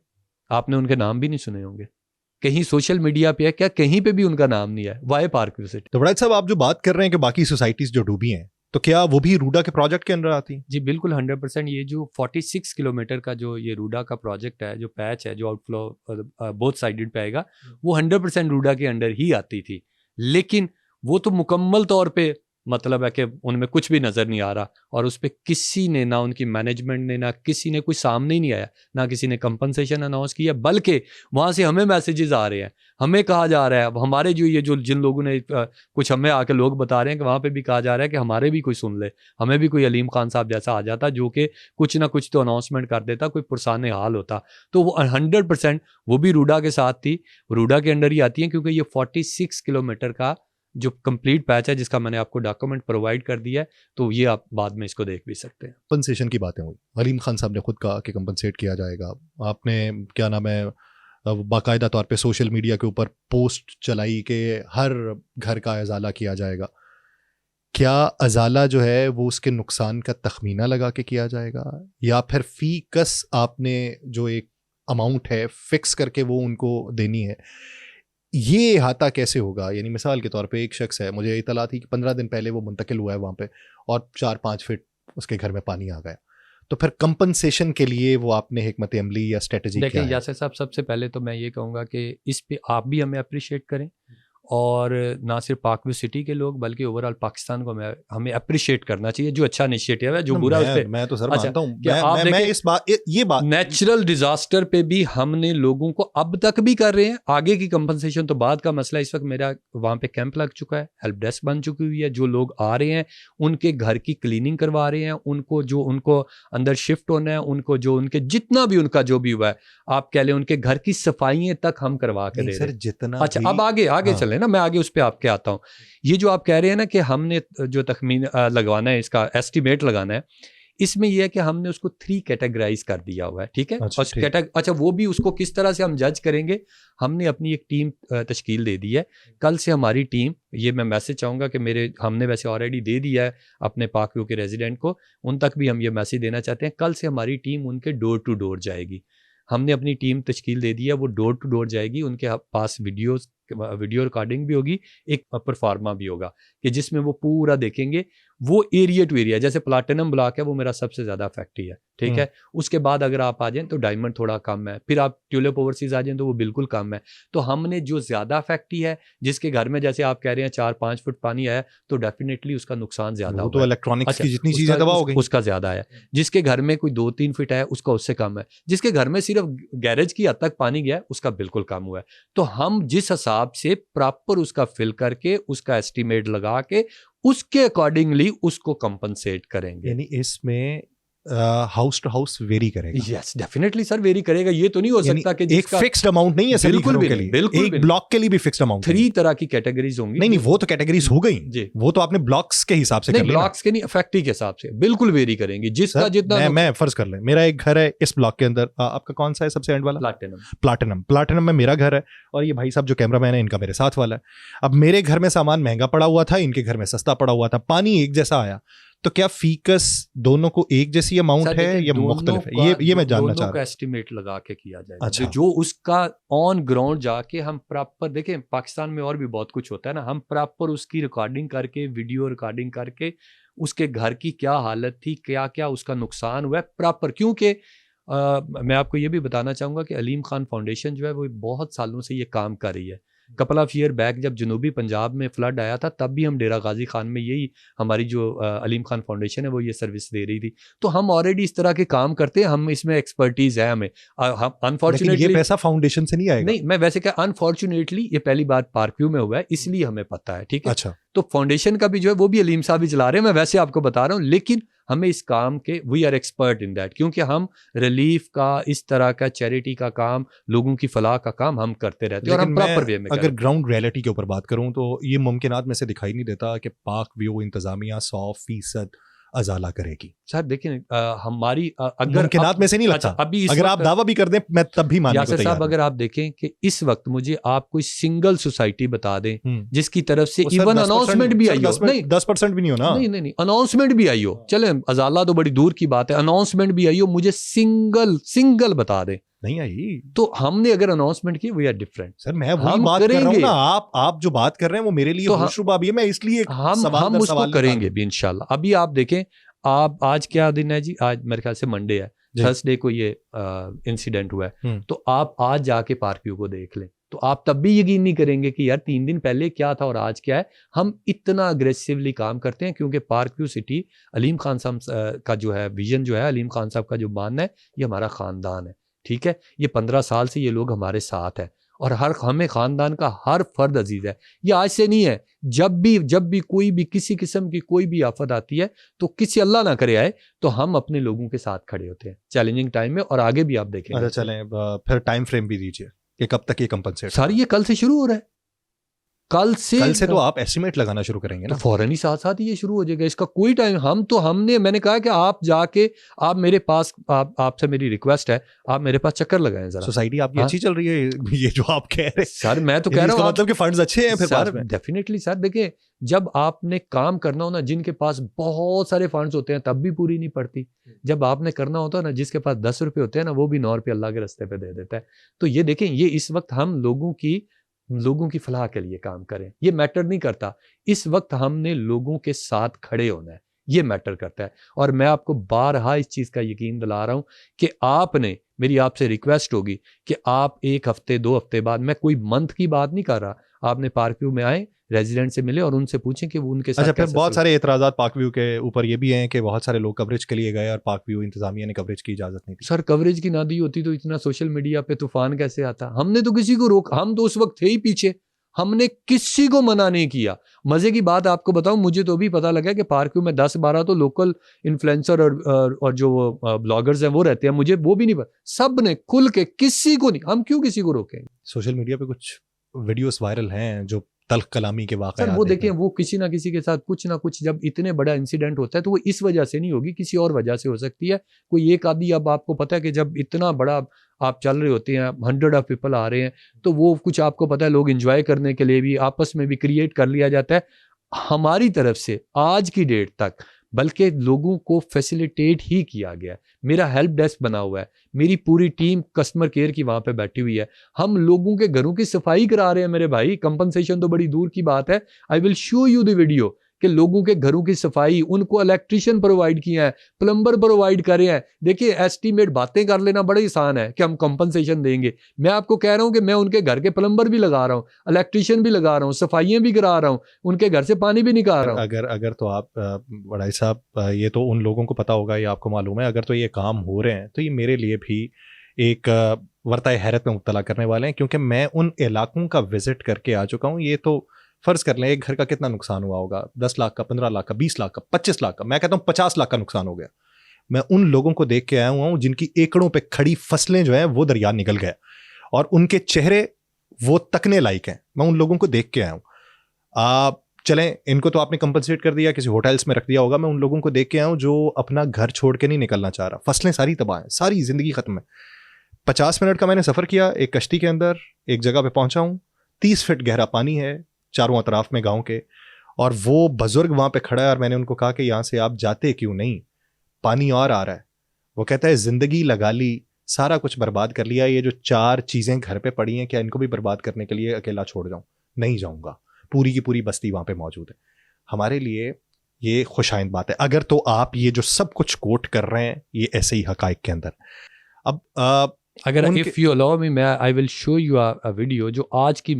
S2: आपने उनके नाम भी नहीं सुने होंगे, कहीं सोशल मीडिया पे है क्या, कहीं पे भी उनका नाम नहीं है। Y park view city.
S1: तो बड़ा साहब, आप जो बात कर रहे हैं कि बाकी सोसाइटीज जो डूबी हैं, तो क्या वो भी रूडा के प्रोजेक्ट के अंदर आती हैं?
S2: जी बिल्कुल, 100%। ये जो 46 किलोमीटर का जो ये रूडा का प्रोजेक्ट है, जो पैच है, जो आउटफ्लो बोथ साइडेड पे आएगा, वो 100% रूडा के अंडर ही आती थी। लेकिन वो तो मुकम्मल तौर पे, मतलब है कि उनमें कुछ भी नज़र नहीं आ रहा, और उस पर किसी ने, ना उनकी मैनेजमेंट ने, ना किसी ने कुछ सामने ही नहीं आया, ना किसी ने कंपनसेशन अनाउंस किया, बल्कि वहाँ से हमें मैसेजेस आ रहे हैं, हमें कहा जा रहा है, हमारे जो जिन लोगों ने कुछ हमें आके लोग बता रहे हैं कि वहाँ पे भी कहा जा रहा है कि हमारे भी कोई सुन ले, हमें भी कोई अलीम खान साहब जैसा आ जाता जो कि कुछ ना कुछ तो अनाउंसमेंट कर देता, कोई पुरसाने हाल होता। तो वो 100% वो भी रूडा के साथ थी, रूडा के अंडर ही आती है, क्योंकि ये 46 किलोमीटर का जो कंप्लीट पैच है, जिसका मैंने आपको डॉक्यूमेंट प्रोवाइड कर दिया है, तो ये आप बाद में इसको देख भी सकते हैं।
S1: कंपनसेशन की बातें हुई, अलीम खान साहब ने खुद कहा कि कंपनसेट किया जाएगा। आपने क्या नाम है, बाकायदा तौर पे सोशल मीडिया के ऊपर पोस्ट चलाई कि हर घर का अजाला किया जाएगा। क्या अजाला जो है वो उसके नुकसान का तखमीना लगा के किया जाएगा, या फिर फी कस आपने जो एक अमाउंट है फिक्स करके वो उनको देनी है? ये अहाता कैसे होगा? यानी मिसाल के तौर पे एक शख्स है, मुझे इतला थी कि 15 दिन पहले वो मुंतकिल हुआ है वहाँ पे, और 4-5 फीट उसके घर में पानी आ गया, तो फिर कंपनसेशन के लिए वो आपने हिकमत अमली या स्ट्रेटजी क्या है?
S2: देखिए यासर साहब, सबसे पहले तो मैं ये कहूँगा कि इस पे आप भी हमें अप्रिशिएट करें, और ना सिर्फ पार्क व्यू सिटी के लोग बल्कि ओवरऑल पाकिस्तान को हमें अप्रिशिएट करना चाहिए। जो अच्छा इनिशिएटिव है, जो बुरा उस पे,
S1: मैं तो सर
S2: अच्छा,
S1: मानता हूं, मैं इस बात, ये बात,
S2: नेचुरल डिजास्टर पे भी हमने लोगों को अब तक भी कर रहे हैं। आगे की कंपनसेशन तो बाद का मसला। इस वक्त मेरा वहाँ पे कैंप लग चुका है, हेल्प डेस्क बन चुकी हुई है, जो लोग आ रहे हैं उनके घर की क्लीनिंग करवा रहे हैं, उनको जो उनको अंदर शिफ्ट होना है, उनको जो उनके जितना भी उनका जो भी हुआ है, आप कह लें उनके घर की सफाइयाँ तक हम करवा के दे रहे हैं।
S1: जितना
S2: अच्छा, अब आगे चले ना, मैं आगे उस पर आपके आता हूँ। ये जो आप कह रहे हैं ना कि हमने जो तखमीन लगवाना है, इसका एस्टिमेट लगाना है, इसमें यह है कि हमने उसको 3 कैटेगराइज कर दिया हुआ है। ठीक है, अच्छा वो भी उसको किस तरह से हम जज करेंगे, हमने अपनी एक टीम तश्कील दे दी है। कल से हमारी टीम, ये मैं मैसेज चाहूँगा कि हमने वैसे ऑलरेडी दे दिया है अपने पाक व्यू के रेजिडेंट को, उन तक भी हम ये मैसेज देना चाहते हैं। कल से हमारी टीम उनके डोर टू डोर जाएगी। हमने अपनी टीम तश्कील दे दी है, वो डोर टू डोर जाएगी, उनके पास वीडियोस वीडियो रिकॉर्डिंग भी होगी, एक परफॉर्मा भी होगा कि जिसमें वो पूरा देखेंगे वो एरिया टू एरिया। जैसे प्लाटिनम ब्लॉक है वो मेरा सबसे ज़्यादा फैक्ट्री है, ठीक है। उसके बाद अगर आप आ जाएं तो डायमंड थोड़ा कम है, फिर आप ट्यूलिप ओवरसीज आ जाएं तो वो बिल्कुल कम है। तो हमने जो ज़्यादा फैक्ट्री है, जिसके घर में जैसे आप कह रहे हैं 4-5 फुट पानी आया, तो डेफिनेटली उसका नुकसान ज़्यादा होगा।
S1: तो इलेक्ट्रॉनिक्स की जितनी चीज़ें तबाह हो गई
S2: उसका ज़्यादा है। जिसके घर में कोई 2-3 फीट है उसका उससे कम है। जिसके घर में सिर्फ गैरेज की हद तक पानी गया उसका बिल्कुल कम हुआ है। तो हम जिस हिसाब से प्रॉपर उसका फिल करके उसका एस्टिमेट लगा के उसके अकॉर्डिंगली उसको कंपनसेट करेंगे।
S1: यानी इसमें हाउस टू हाउस वेरी करेगा।
S2: यस डेफिनेटली सर, वेरी करेगा। ये तो नहीं हो सकता कि
S1: एक फिक्स्ड अमाउंट नहीं है सभी घरों के लिए,
S2: बिल्कुल
S1: एक ब्लॉक के लिए भी फिक्स्ड अमाउंट।
S2: 3 तरह की कैटेगरीज होंगी।
S1: नहीं, वो तो कैटेगरीज हो गई
S2: जी,
S1: वो तो आपने ब्लॉक्स के हिसाब से कर लिया।
S2: ब्लॉक्स के नहीं, फैक्ट्री के हिसाब से बिल्कुल वेरी करेंगे जिसका जितना।
S1: मैं फर्ज कर ले, मेरा एक घर है इस ब्लॉक के अंदर, आपका कौन सा है सबसे एंड वाला? प्लाटिनम में मेरा घर है, और ये भाई साहब जो कैमरामैन है इनका मेरे साथ वाला है। अब मेरे घर में सामान महंगा पड़ा हुआ था, इनके घर में सस्ता पड़ा हुआ था, पानी एक जैसा आया, तो क्या फीकस दोनों को एक जैसी अमाउंट है या मुख्तलिफ है? ये मैं जानना चाह रहा हूं।
S2: एस्टिमेट लगा के किया जाएगा।
S1: अच्छा।
S2: जो उसका ऑन ग्राउंड जाके हम प्रॉपर देखें, पाकिस्तान में और भी बहुत कुछ होता है ना, हम प्रॉपर उसकी रिकॉर्डिंग करके, वीडियो रिकॉर्डिंग करके उसके घर की क्या हालत थी, क्या क्या उसका नुकसान हुआ है प्रॉपर। क्योंकि मैं आपको ये भी बताना चाहूँगा कि अलीम खान फाउंडेशन जो है वो बहुत सालों से ये काम कर रही है। कपल ऑफ ईयर बैक जब जनूबी पंजाब में फ्लड आया था तब भी हम डेरा गाजी खान में यही हमारी जो अलीम खान फाउंडेशन है वो ये सर्विस दे रही थी। तो हम ऑलरेडी इस तरह के काम करते हैं, हम इसमें एक्सपर्टीज है हमें। हम अनफॉर्चुनेटली
S1: ये पैसा फाउंडेशन से नहीं आएगा।
S2: नहीं, मैं वैसे क्या, अनफॉर्चुनेटली ये पहली बार पार्क व्यू में हुआ है इसलिए हमें पता है, ठीक है।
S1: अच्छा।
S2: तो फाउंडेशन का भी जो है वो भी अलीम साहब ही चला रहे हैं, मैं वैसे आपको बता रहा हूँ, लेकिन हमें इस काम के we are expert in that, क्योंकि हम रिलीफ का, इस तरह का चैरिटी का काम, लोगों की फलाह का काम हम करते रहते हैं और हम प्रॉपर वे में।
S1: अगर ग्राउंड रियलिटी के ऊपर बात करूं तो ये मुमकिनात में से दिखाई नहीं देता कि पाक व्यू इंतजामिया 100% अजाला करेगी।
S2: सर देखिए हमारी अगर
S1: मुमकिनात में से नहीं लगता।
S2: अच्छा, अभी
S1: अगर आप दावा भी कर दें मैं तब भी मानने को तैयार
S2: साहब, अगर आप देखें कि इस वक्त मुझे आप कोई सिंगल सोसाइटी बता दें जिसकी तरफ से इवन अनाउंसमेंट भी आई हो, नहीं
S1: 10% भी नहीं हो ना,
S2: नहीं अनाउंसमेंट भी आई हो, चले अजाला तो बड़ी दूर की बात है, अनाउंसमेंट भी आई हो, मुझे सिंगल बता दें। नहीं आई तो हमने अगर अनाउंसमेंट की वी आर डिफरेंट।
S1: सर मैं वही बात कर रहा हूं ना, आप जो बात कर रहे हैं वो मेरे लिए
S2: तो
S1: होशरुबा भी है, मैं इसलिए
S2: हम उसको करेंगे भी इंशाल्लाह। अभी आप देखें, आप आज क्या दिन है जी, आज मेरे ख्याल से मंडे है, थर्सडे को ये इंसिडेंट हुआ है, तो आप आज जाके पार्क व्यू को देख लें तो आप तब भी यकीन नहीं करेंगे कि यार 3 दिन पहले क्या था और आज क्या है। हम इतना अग्रेसिवली काम करते हैं क्योंकि park view city Aleem Khan साहब का जो है विजन, जो है अलीम खान साहब का जो मानना है, ये हमारा खानदान है, ठीक है। ये 15 साल से ये लोग हमारे साथ हैं और हमें खानदान का हर फर्द अजीज है। ये आज से नहीं है, जब भी कोई भी किसी किस्म की कोई भी आफत आती है तो किसी अल्लाह ना करे आए तो हम अपने लोगों के साथ खड़े होते हैं चैलेंजिंग टाइम में, और आगे भी आप देखेंगे।
S1: अच्छा चलें, फिर टाइम फ्रेम भी दीजिए कि कब तक ये कंपनसेट।
S2: सर ये कल से शुरू हो रहा है, कल से तो
S1: आप एस्टिमेट लगाना शुरू करेंगे ना,
S2: तो फौरन ही साथ ही ये शुरू हो जाएगा। इसका कोई टाइम मैंने कहा कि आप जाके आप मेरे पास, आपसे मेरी रिक्वेस्ट है, आप मेरे पास चक्कर लगाएं जरा।
S1: सोसाइटी आपकी अच्छी चल रही है, ये जो आप कह रहे हैं
S2: सर, मैं तो कह रहा हूँ
S1: मतलब कि फंड्स अच्छे हैं फिर बाद में।
S2: डेफिनेटली सर, देखिए जब आपने काम करना हो ना, जिनके पास बहुत सारे फंड्स होते हैं तब भी पूरी नहीं पड़ती। जब आपने करना होता है ना, जिसके पास 10 रुपए होते हैं ना, वो भी 9 रुपये अल्लाह के रास्ते पे दे देता है। तो ये देखें, ये इस वक्त हम लोगों की फलाह के लिए काम करें, ये मैटर नहीं करता। इस वक्त हमने लोगों के साथ खड़े होना है, ये मैटर करता है। और मैं आपको बारहा इस चीज़ का यकीन दिला रहा हूं कि आपने, मेरी आपसे रिक्वेस्ट होगी कि आप 1 हफ्ते 2 हफ्ते बाद, मैं कोई मंथ की बात नहीं कर रहा, आपने पार्क व्यू में आए, रेजिडेंट से मिले और उनसे पूछें कि वो उनके साथ।
S1: अच्छा, फिर बहुत सारे एतराज़ात पार्क व्यू के ऊपर ये भी हैं कि बहुत सारे लोग कवरेज के लिए गए और पार्क व्यू इंतजामिया ने कवरेज की इजाज़त नहीं दी।
S2: सर कवरेज की ना दी होती तो इतना सोशल मीडिया पे तूफान कैसे आता? हमने तो किसी को रोक, हम तो उस वक्त थे ही पीछे, हमने किसी को मना नहीं किया। मजे की बात आपको बताऊं, मुझे तो भी पता लगा कि पार्क व्यू में 10-12 तो लोकल इन्फ्लुएंसर और जो ब्लॉगर्स हैं वो रहते हैं, मुझे वो भी नहीं पता। सब ने खुल के, किसी को नहीं, हम क्यों किसी को रोकेंगे?
S1: सोशल मीडिया पे कुछ वीडियोस वायरल हैं जो तल्ख कलामी के वाक़े।
S2: सर वो देखें, वो किसी ना किसी के साथ कुछ ना कुछ, जब इतने बड़ा इंसिडेंट होता है तो वो इस वजह से नहीं होगी, किसी और वजह से हो सकती है। कोई एक आदि, अब आपको पता है कि जब इतना बड़ा आप चल रहे होते हैं, 100 ऑफ पीपल आ रहे हैं, तो वो कुछ आपको पता है लोग एंजॉय करने के लिए भी आपस में भी क्रिएट कर लिया जाता है। हमारी तरफ से आज की डेट तक बल्कि लोगों को फैसिलिटेट ही किया गया है। मेरा हेल्प डेस्क बना हुआ है, मेरी पूरी टीम कस्टमर केयर की वहाँ पे बैठी हुई है, हम लोगों के घरों की सफाई करा रहे हैं मेरे भाई। कंपनसेशन तो बड़ी दूर की बात है, I will show you the video कि लोगों के घरों की सफाई, उनको इलेक्ट्रिशियन प्रोवाइड किया है, प्लम्बर प्रोवाइड कर रहे हैं। देखिए एस्टीमेट बातें कर लेना बड़ा आसान है कि हम कंपनसेशन देंगे, मैं आपको कह रहा हूं कि मैं उनके घर के प्लम्बर भी लगा रहा हूं, इलेक्ट्रिशियन भी लगा रहा हूं, सफाइयां भी करा रहा हूं, उनके घर से पानी भी निकाल रहा हूं।
S1: अगर तो आप बड़ाई साहब, ये तो उन लोगों को पता होगा, ये आपको मालूम है, अगर तो ये काम हो रहे हैं तो ये मेरे लिए भी एक वर्ताए हैरत में मुब्तला करने वाले हैं, क्योंकि मैं उन इलाकों का विजिट करके आ चुका हूँ। ये तो फर्ज कर लें एक घर का कितना नुकसान हुआ होगा, 10 लाख का, 15 लाख का, 20 लाख का, 25 लाख का, मैं कहता हूँ 50 लाख का नुकसान हो गया। मैं उन लोगों को देख के आया हुआ हूँ जिनकी एकड़ों पे खड़ी फसलें जो हैं वो दरिया निकल गए और उनके चेहरे वो तकने लायक हैं। मैं उन लोगों को देख के आया हूँ। आप चलें, इनको तो आपने कंपनसेट कर दिया, किसी होटल्स में रख दिया होगा। मैं उन लोगों को देख के आया हूँ जो अपना घर छोड़ के नहीं निकलना चाह रहा, फसलें सारी तबाह हैं, सारी जिंदगी खत्म है। 50 मिनट का मैंने सफर किया एक कश्ती के अंदर, एक जगह पे पहुंचा हूँ, 30 फीट गहरा पानी है चारों अतराफ में गांव के, और वो बुजुर्ग वहां पे खड़ा है और मैंने उनको कहा कि यहां से आप जाते क्यों नहीं, पानी और आ रहा है। वो कहता है जिंदगी लगा ली, सारा कुछ बर्बाद कर लिया, ये जो 4 चीजें घर पे पड़ी हैं क्या इनको भी बर्बाद करने के लिए अकेला छोड़ जाऊं? नहीं जाऊंगा, पूरी की पूरी बस्ती वहां पे मौजूद है। हमारे लिए ये खुशाइंद बात है। अगर तो आप ये जो सब कुछ कोट कर रहे हैं ये ऐसे ही हकाइक के अंदर, अब
S2: अगर इफ यू अलाउ मी, मैं I will show you a video जो आज की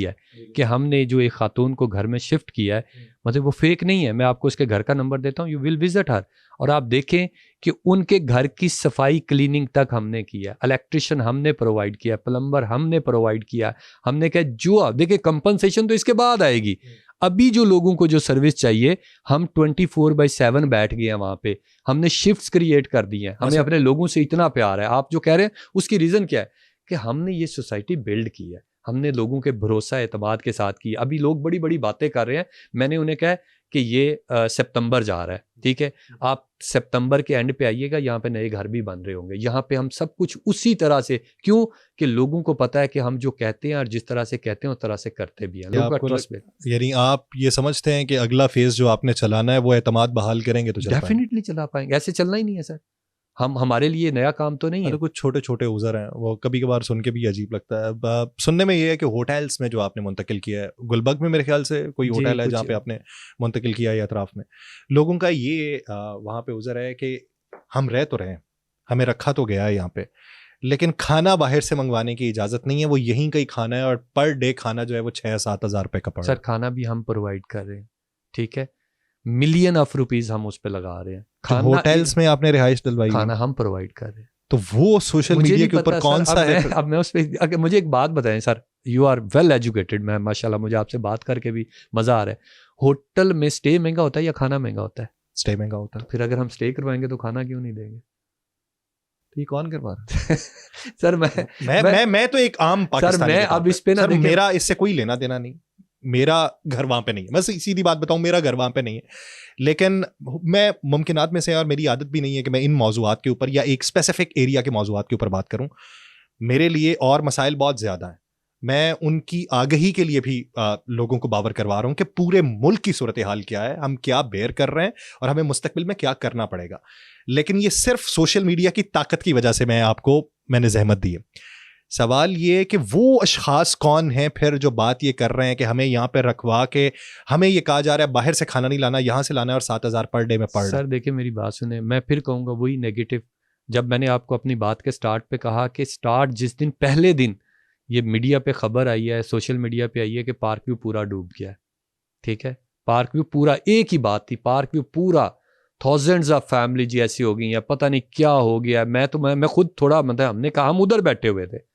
S2: है कि हमने जो एक खातून को घर में शिफ्ट किया है, मतलब वो फेक नहीं है। मैं आपको उसके घर का नंबर देता हूँ, यू विल विजिट हर, और आप देखें कि उनके घर की सफाई क्लीनिंग तक हमने किया, इलेक्ट्रिशियन हमने प्रोवाइड किया, प्लम्बर हमने प्रोवाइड किया। हमने कहा जो आप देखिए कंपनसेशन तो इसके बाद आएगी, अभी जो लोगों को जो सर्विस चाहिए, हम 24/7 बैठ गए हैं वहाँ पे, हमने शिफ्ट्स क्रिएट कर दी हैं, हमें अपने लोगों से इतना प्यार है। आप जो कह रहे हैं उसकी रीज़न क्या है कि हमने ये सोसाइटी बिल्ड की है, हमने लोगों के भरोसा एतमाद के साथ की। अभी लोग बड़ी बड़ी बातें कर रहे हैं, मैंने उन्हें कहा कि ये सितंबर जा रहा है, ठीक है, आप सितंबर के एंड पे आइएगा, यहाँ पे नए घर भी बन रहे होंगे। यहाँ पे हम सब कुछ उसी तरह से, क्यों कि लोगों को पता है कि हम जो कहते हैं और जिस तरह से कहते हैं उस तरह से करते भी हैं, लोगों का ट्रस्ट भी।
S1: यानी आप ये समझते हैं कि अगला फेज जो आपने चलाना है वो एतमाद बहाल करेंगे तो
S2: डेफिनेटली चला पाएंगे, ऐसे चलना ही नहीं है सर। हमारे लिए नया काम तो नहीं है।
S1: कुछ छोटे छोटे उज़र हैं, वो कभी कभार सुन के भी अजीब लगता है। सुनने में ये है कि होटल्स में जो आपने मुंतकिल किया है, गुलबर्ग में मेरे ख्याल से कोई होटल है जहाँ पे आपने मुंतकिल किया है, अतराफ में लोगों का ये वहाँ पे उज़र है कि हम रह तो रहे हैं, हमें रखा तो गया है यहाँ पे, लेकिन खाना बाहर से मंगवाने की इजाज़त नहीं है, वो यहीं का ही खाना है, और पर डे खाना जो है वो 6-7 हज़ार रुपये का पड़ रहा है।
S2: सर खाना भी हम प्रोवाइड कर रहे हैं, ठीक है, मिलियन ऑफ रुपीज हम उस पे लगा रहे हैं। खाना
S1: होटल्स में आपने रिहाइश दिलवाई,
S2: खाना हम प्रोवाइड कर रहे हैं,
S1: तो वो सोशल मीडिया के ऊपर कौन सा है?
S2: अब मैं उस पे, अगर मुझे एक बात बताएं sir, you are well educated, मैं माशाल्लाह मुझे आपसे बात करके भी मजा आ रहा है। होटल में स्टे महंगा होता है या खाना महंगा होता है?
S1: स्टे महंगा होता है।
S2: फिर अगर हम स्टे करवाएंगे तो खाना क्यों नहीं देंगे?
S1: ये कौन करवा रहा है?
S2: सर
S1: मैं तो एक आम पाकिस्तानी,
S2: सर मैं अब इस पे ना,
S1: मेरा इससे कोई लेना देना नहीं, मेरा घर वहां पे नहीं है, मैं सीधी बात बताऊं, मेरा घर वहां पे नहीं है। लेकिन मैं मुमकिनात में से, और मेरी आदत भी नहीं है कि मैं इन मौजूआत के ऊपर या एक स्पेसिफिक एरिया के मौजूआत के ऊपर बात करूं। मेरे लिए और मसाइल बहुत ज्यादा हैं, मैं उनकी आगही के लिए भी लोगों को बावर करवा रहा हूं कि पूरे मुल्क की सूरत हाल क्या है, हम क्या बेयर कर रहे हैं और हमें मुस्तकबिल में क्या करना पड़ेगा। लेकिन ये सिर्फ सोशल मीडिया की ताकत की वजह से मैंने जहमत दी है। सवाल ये कि वो अशखास कौन हैं फिर जो बात ये कर रहे हैं कि हमें यहाँ पे रखवा के हमें ये कहा जा रहा है बाहर से खाना नहीं लाना, यहाँ से लाना है, और 7,000 पर डे में पड़ रहा है।
S2: सर देखिए मेरी बात सुने, मैं फिर कहूँगा वही नेगेटिव, जब मैंने आपको अपनी बात के स्टार्ट पे कहा कि स्टार्ट जिस दिन, पहले दिन ये मीडिया पे खबर आई है, सोशल मीडिया पे आई है कि पार्क व्यू पूरा डूब गया है, ठीक है, पार्क व्यू पूरा, एक ही बात थी, पार्क व्यू पूरा, थाउजेंड्स ऑफ फैमिली जी ऐसी हो गई हैं, पता नहीं क्या हो गया। मैं खुद थोड़ा, मतलब हमने कहा, हम उधर बैठे हुए थे,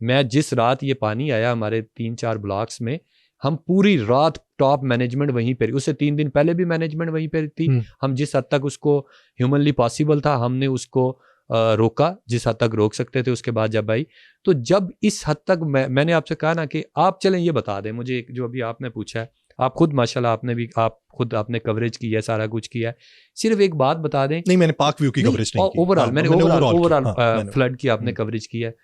S2: मैं जिस रात ये पानी आया हमारे 3-4 ब्लॉक्स में, हम पूरी रात टॉप मैनेजमेंट वहीं पर, उससे 3 दिन पहले भी मैनेजमेंट वहीं पर थी। हम जिस हद तक उसको ह्यूमनली पॉसिबल था हमने उसको रोका, जिस हद तक रोक सकते थे। उसके बाद जब आई, तो जब इस हद तक मैंने आपसे कहा ना कि आप चलें ये बता दें मुझे, जो अभी आपने पूछा है, आप खुद माशाल्लाह आपने कवरेज की है, सारा कुछ किया है, सिर्फ एक बात बता दें।
S1: नहीं, मैंने पार्क व्यू की कवरेज नहीं की,
S2: ओवरऑल मैंने ओवरऑल फ्लड की आपने
S1: मैंने
S2: कवरेज की है,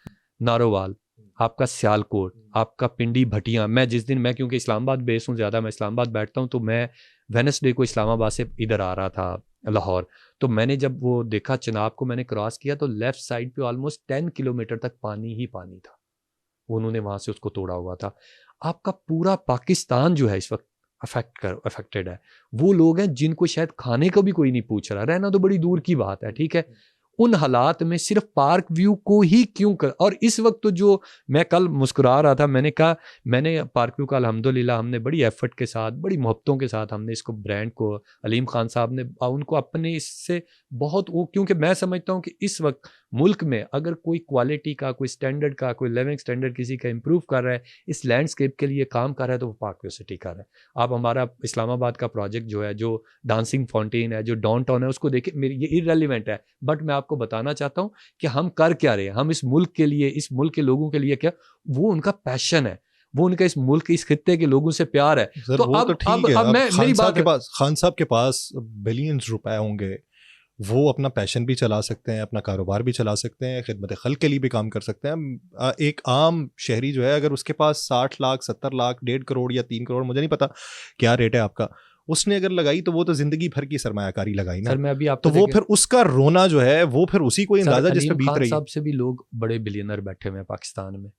S2: नारोवाल आपका सियालकोट, आपका पिंडी भटियां। मैं क्योंकि इस्लामाबाद बेस हूँ ज़्यादा, मैं इस्लामाबाद बैठता हूँ, तो मैं वेडनेसडे को इस्लामाबाद से इधर आ रहा था लाहौर, तो मैंने जब वो देखा चिनाब को मैंने क्रॉस किया तो लेफ़्ट साइड पे ऑलमोस्ट 10 किलोमीटर तक पानी ही पानी था, उन्होंने वहाँ से उसको तोड़ा हुआ था। आपका पूरा पाकिस्तान जो है इस वक्त अफेक्टेड है। वो लोग हैं जिनको शायद खाने को भी कोई नहीं पूछ रहा, रहना तो बड़ी दूर की बात है, ठीक है। उन हालात में सिर्फ पार्क व्यू को ही क्यों कर, और इस वक्त तो जो मैं कल मुस्कुरा रहा था, मैंने कहा मैंने पार्क व्यू का अल्हम्दुलिल्लाह हमने बड़ी एफर्ट के साथ, बड़ी मोहब्बतों के साथ हमने इसको ब्रांड को, अलीम खान साहब ने उनको अपने इससे बहुत वो, क्योंकि मैं समझता हूँ कि इस वक्त मुल्क में अगर कोई क्वालिटी का, कोई स्टैंडर्ड का, कोई लिविंग स्टैंडर्ड किसी का इम्प्रूव कर रहा है, इस लैंडस्केप के लिए काम कर रहा है, तो वो पार्क व्यू सिटी कर रहा है। आप हमारा इस्लामाबाद का प्रोजेक्ट जो है, जो डांसिंग फाउंटेन है, जो डाउनटाउन है, उसको देखिए, मेरी ये इररेलेवेंट है, बट मैं आपको बताना चाहता हूँ कि हम कर क्या रहे हैं, हम इस मुल्क के लिए, इस मुल्क के लोगों के लिए क्या, वो उनका पैशन है, वो उनका इस मुल्क, इस खित्ते के लोगों से प्यार है।
S1: तो अब ठीक है,
S2: अब मैं मेरी बात के
S1: पास, खान साहब के पास बिलियंस रुपए होंगे, वो अपना पैशन भी चला सकते हैं, अपना कारोबार भी चला सकते हैं, खिदमत खल्क के लिए भी काम कर सकते हैं। एक आम शहरी जो है, अगर उसके पास 60 लाख 70 लाख 1.5 करोड़ या 3 करोड़, मुझे नहीं पता क्या रेट है आपका, उसने अगर लगाई तो वो तो जिंदगी भर की सरमायाकारी लगाई ना।
S2: सर मैं अभी
S1: तो वो फिर उसका रोना जो है वो फिर उसी को अंदाजा जिस पे बीत रही है।
S2: साहब से भी लोग बड़े बिलियनर बैठे हुए हैं पाकिस्तान में,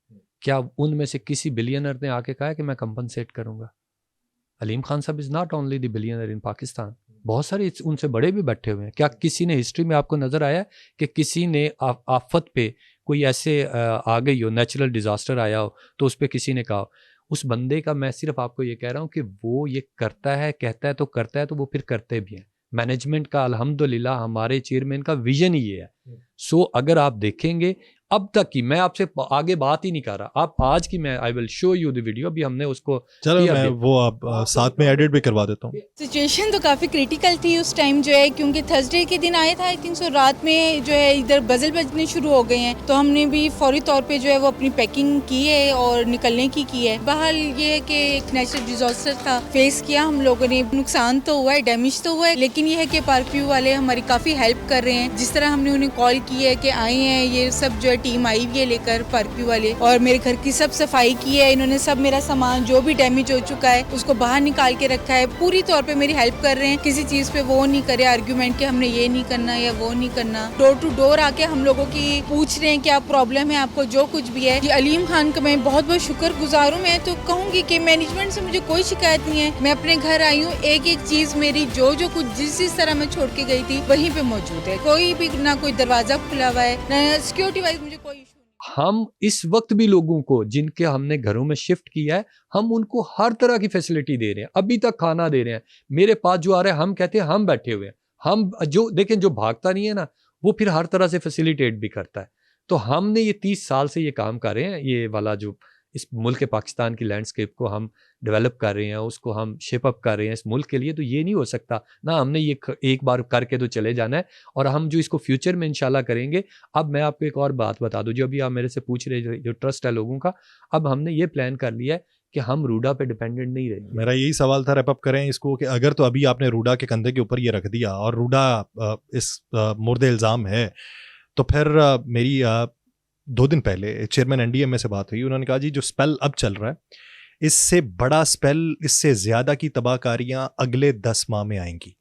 S2: क्या उनमें से किसी बिलियनर ने आके कहा कि मैं कंपनसेट करूंगा? अलीम खान साहब is not only the billionaire in Pakistan, बहुत सारे उनसे बड़े भी बैठे हुए हैं। क्या किसी ने हिस्ट्री में आपको नजर आया कि किसी ने आफत पे कोई ऐसे आ गई हो, नेचुरल डिजास्टर आया हो, तो उस पर किसी ने कहा? उस बंदे का मैं सिर्फ आपको ये कह रहा हूँ कि वो ये करता है, कहता है तो करता है, तो वो फिर करते भी हैं। मैनेजमेंट का अल्हम्दुलिल्लाह हमारे चेयरमैन का विजन ही ये है। सो अगर आप देखेंगे अब तक की, मैं आपसे आगे बात ही नहीं कर रहा, आप आज की, मैं I will show you the video, अभी हमने उसको
S1: चलो मैं वो आप साथ में एडिट भी करवा देता हूँ।
S3: सिचुएशन तो काफ़ी क्रिटिकल थी उस टाइम जो है, क्योंकि थर्सडे के दिन आया था, आई थिंक सो रात में जो है इधर बजल बजने शुरू हो गए हैं, तो हमने भी फौरी तौर पे जो है वो अपनी पैकिंग की है और निकलने की है। बहरहाल ये है कि एक नेचुरल डिजास्टर था, फेस किया हम लोगों ने, नुकसान तो हुआ है, डैमेज तो हुआ है, लेकिन ये है कि पार्क व्यू वाले हमारी काफ़ी हेल्प कर रहे हैं। जिस तरह हमने उन्हें कॉल की है कि आए हैं, ये सब जो है टीम आई हुई है लेकर पार्क व्यू वाले, और मेरे घर की सब सफाई की है इन्होंने, सब मेरा सामान जो भी डैमेज हो चुका है उसको बाहर निकाल के रखा है, पूरी तौर पे मेरी हेल्प कर रहे हैं। किसी चीज पे वो नहीं करे आर्ग्यूमेंट कि हमने ये नहीं करना या वो नहीं करना, डोर टू डोर आके हम लोगों की पूछ रहे हैं क्या प्रॉब्लम है आपको, जो कुछ भी है। अलीम खान का मैं बहुत बहुत शुक्रगुजार हूँ। मैं तो कहूँगी कि मैनेजमेंट से मुझे कोई शिकायत नहीं है, मैं अपने घर आई हूँ, एक एक चीज मेरी जो कुछ जिस तरह मैं छोड़ के गई थी वहीं पे मौजूद है, कोई भी ना कोई दरवाजा खुला हुआ है, ना सिक्योरिटी वाइज मुझे कोई इशू।
S2: हम इस वक्त भी लोगों को जिनके हमने घरों में शिफ्ट किया है, हम उनको हर तरह की फैसिलिटी दे रहे हैं, अभी तक खाना दे रहे हैं। मेरे पास जो आ रहा है, हम कहते हैं हम बैठे हुए हैं, हम जो देखें, जो भागता नहीं है ना, वो फिर हर तरह से फैसिलिटेट भी करता है। तो हमने ये 30 साल से ये काम कर रहे हैं, ये वाला जो इस मुल्क के पाकिस्तान की लैंडस्केप को हम डेवलप कर रहे हैं, उसको हम शेप अप कर रहे हैं इस मुल्क के लिए। तो ये नहीं हो सकता ना, हमने ये एक बार करके तो चले जाना है, और हम जो इसको फ्यूचर में इंशाल्लाह करेंगे। अब मैं आपको एक और बात बता दूं, जो अभी आप मेरे से पूछ रहे, जो ट्रस्ट है लोगों का, अब हमने ये प्लान कर लिया है कि हम रूडा पे डिपेंडेंट नहीं रहेंगे।
S1: मेरा यही सवाल था, रैप अप करें इसको, कि अगर तो अभी आपने रूडा के कंधे के ऊपर ये रख दिया और रूडा इस मुर्दे इल्ज़ाम है, तो फिर मेरी 2 दिन पहले चेयरमैन एनडीएमए से बात हुई, उन्होंने कहा जी जो स्पेल अब चल रहा है, इससे बड़ा स्पेल, इससे ज़्यादा की तबाहकारियाँ अगले 10 माह में आएंगी।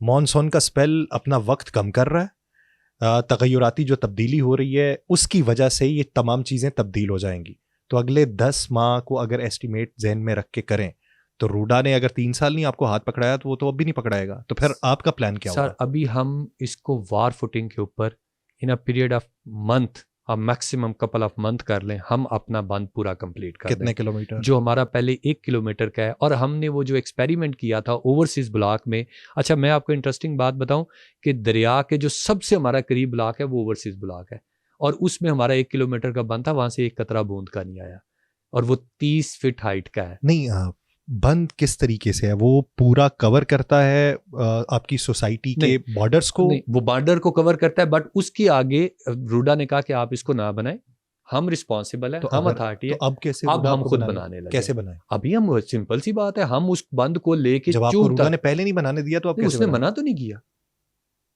S1: मॉनसून का स्पेल अपना वक्त कम कर रहा है, तगय्युराती जो तब्दीली हो रही है उसकी वजह से ये तमाम चीज़ें तब्दील हो जाएंगी। तो अगले 10 माह को अगर एस्टिमेट जहन में रख के करें, तो रूडा ने अगर 3 साल नहीं आपको हाथ पकड़ाया, तो वो तो अब भी नहीं पकड़ाएगा। तो फिर आपका प्लान क्या होगा?
S2: सर अभी हम इसको वार फुटिंग के ऊपर इन अ पीरियड ऑफ मंथ, अब मैक्सिमम कपल ऑफ मंथ कर लें, हम अपना बंद पूरा कंप्लीट कर
S1: कितने
S2: दें।
S1: किलोमीटर?
S2: जो हमारा पहले 1 किलोमीटर का है, और हमने वो जो एक्सपेरिमेंट किया था ओवरसीज ब्लॉक में। अच्छा मैं आपको इंटरेस्टिंग बात बताऊं कि दरिया के जो सबसे हमारा करीब ब्लॉक है वो ओवरसीज ब्लॉक है, और उसमें हमारा 1 किलोमीटर का बंद था, वहां से एक कतरा बूंद का नहीं आया, और वो 30 फीट हाइट का है।
S1: नहीं, बंद किस तरीके से है? वो पूरा कवर करता है आपकी सोसाइटी के बॉर्डर्स को?
S2: नहीं, वो बॉर्डर को कवर करता है, बट उसके आगे रूडा ने कहा कि आप इसको ना बनाएं, हम रिस्पॉन्सिबल है,
S1: तो
S2: हम अथॉरिटी है।
S1: तो अब कैसे
S2: अब हम खुद बनाने लगे।
S1: कैसे बनाए?
S2: अभी हम, सिंपल सी बात है, हम उस बंद को लेके
S1: जब आपको रूडा ने पहले नहीं बनाने दिया तो अब कैसे
S2: उसने
S1: बनाए?
S2: मना तो नहीं किया,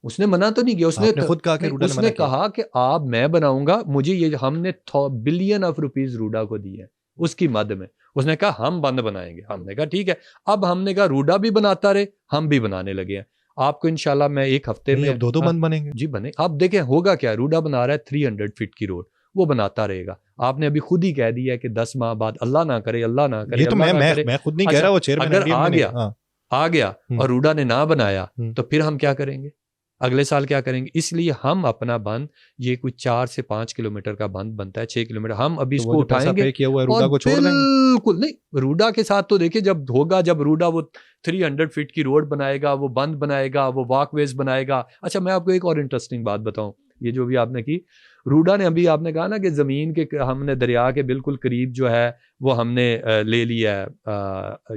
S2: उसने मना तो नहीं किया, उसने
S1: आपने खुद कहा कि रूडा ने
S2: उसने
S1: मना किया।
S2: कहा कि आप मैं बनाऊंगा, मुझे ये हमने बिलियन ऑफ रुपीज रूडा को दिए हैं उसकी मद में। उसने कहा हम बंद बनाएंगे, हमने कहा ठीक है। अब हमने कहा रूडा भी बनाता रहे, हम भी बनाने लगे हैं। आपको इंशाल्लाह मैं एक हफ्ते में
S1: अब दो बंद बनेंगे
S2: जी बने। आप देखें होगा क्या, रूडा बना रहा है 300 फीट की रोड, वो बनाता रहेगा। आपने अभी खुद ही कह दिया है कि 10 माह बाद अल्लाह ना करे, अल्लाह ना करे,
S1: ये तो
S2: अल्लाह ना करे।
S1: मैं खुद नहीं कह रहा, वो चेयरमैन
S2: अगर
S1: एनडीएम
S2: आ
S1: ने
S2: गया
S1: हाँ।
S2: आ गया और रूडा ने ना बनाया तो फिर हम क्या करेंगे, अगले साल क्या करेंगे? इसलिए हम अपना बंद, ये कुछ 4 से 5 किलोमीटर का बंद बनता है, 6 किलोमीटर, हम अभी
S1: तो
S2: इसको उठाएंगे
S1: किया हुआ है, रूडा
S2: और
S1: को छोड़ देंगे।
S2: बिल्कुल नहीं, रूडा के साथ तो देखिए जब होगा, जब रूडा वो 300 फीट की रोड बनाएगा, वो बंद बनाएगा, वो वॉकवेज बनाएगा। अच्छा मैं आपको एक और इंटरेस्टिंग बात बताऊं, ये जो भी आपने की, रूडा ने अभी आपने कहा ना कि ज़मीन के हमने दरिया के बिल्कुल करीब जो है वो हमने ले लिया है,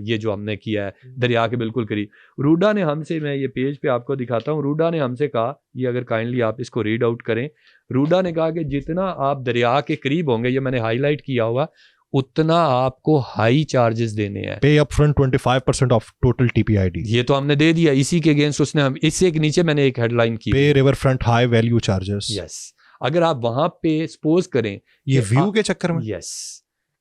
S2: ये जो हमने किया है दरिया के बिल्कुल करीब। रूडा ने हमसे, मैं ये पेज पे आपको दिखाता हूँ, रूडा ने हमसे कहा, ये अगर काइंडली आप इसको रीड आउट करें, रूडा ने कहा कि जितना आप दरिया के करीब होंगे, ये मैंने हाईलाइट किया हुआ, उतना आपको हाई चार्जेस देने हैं।
S1: पे अप फ्रंट 25% ऑफ टोटल टीपीआईडी।
S2: ये तो हमने दे दिया, इसी के अगेंस्ट उसने हम इससे एक नीचे मैंने एक हेडलाइन की,
S1: पे river front high value charges.
S2: Yes, अगर आप वहां पे सपोज करें
S1: ये व्यू के चक्कर में,
S2: यस,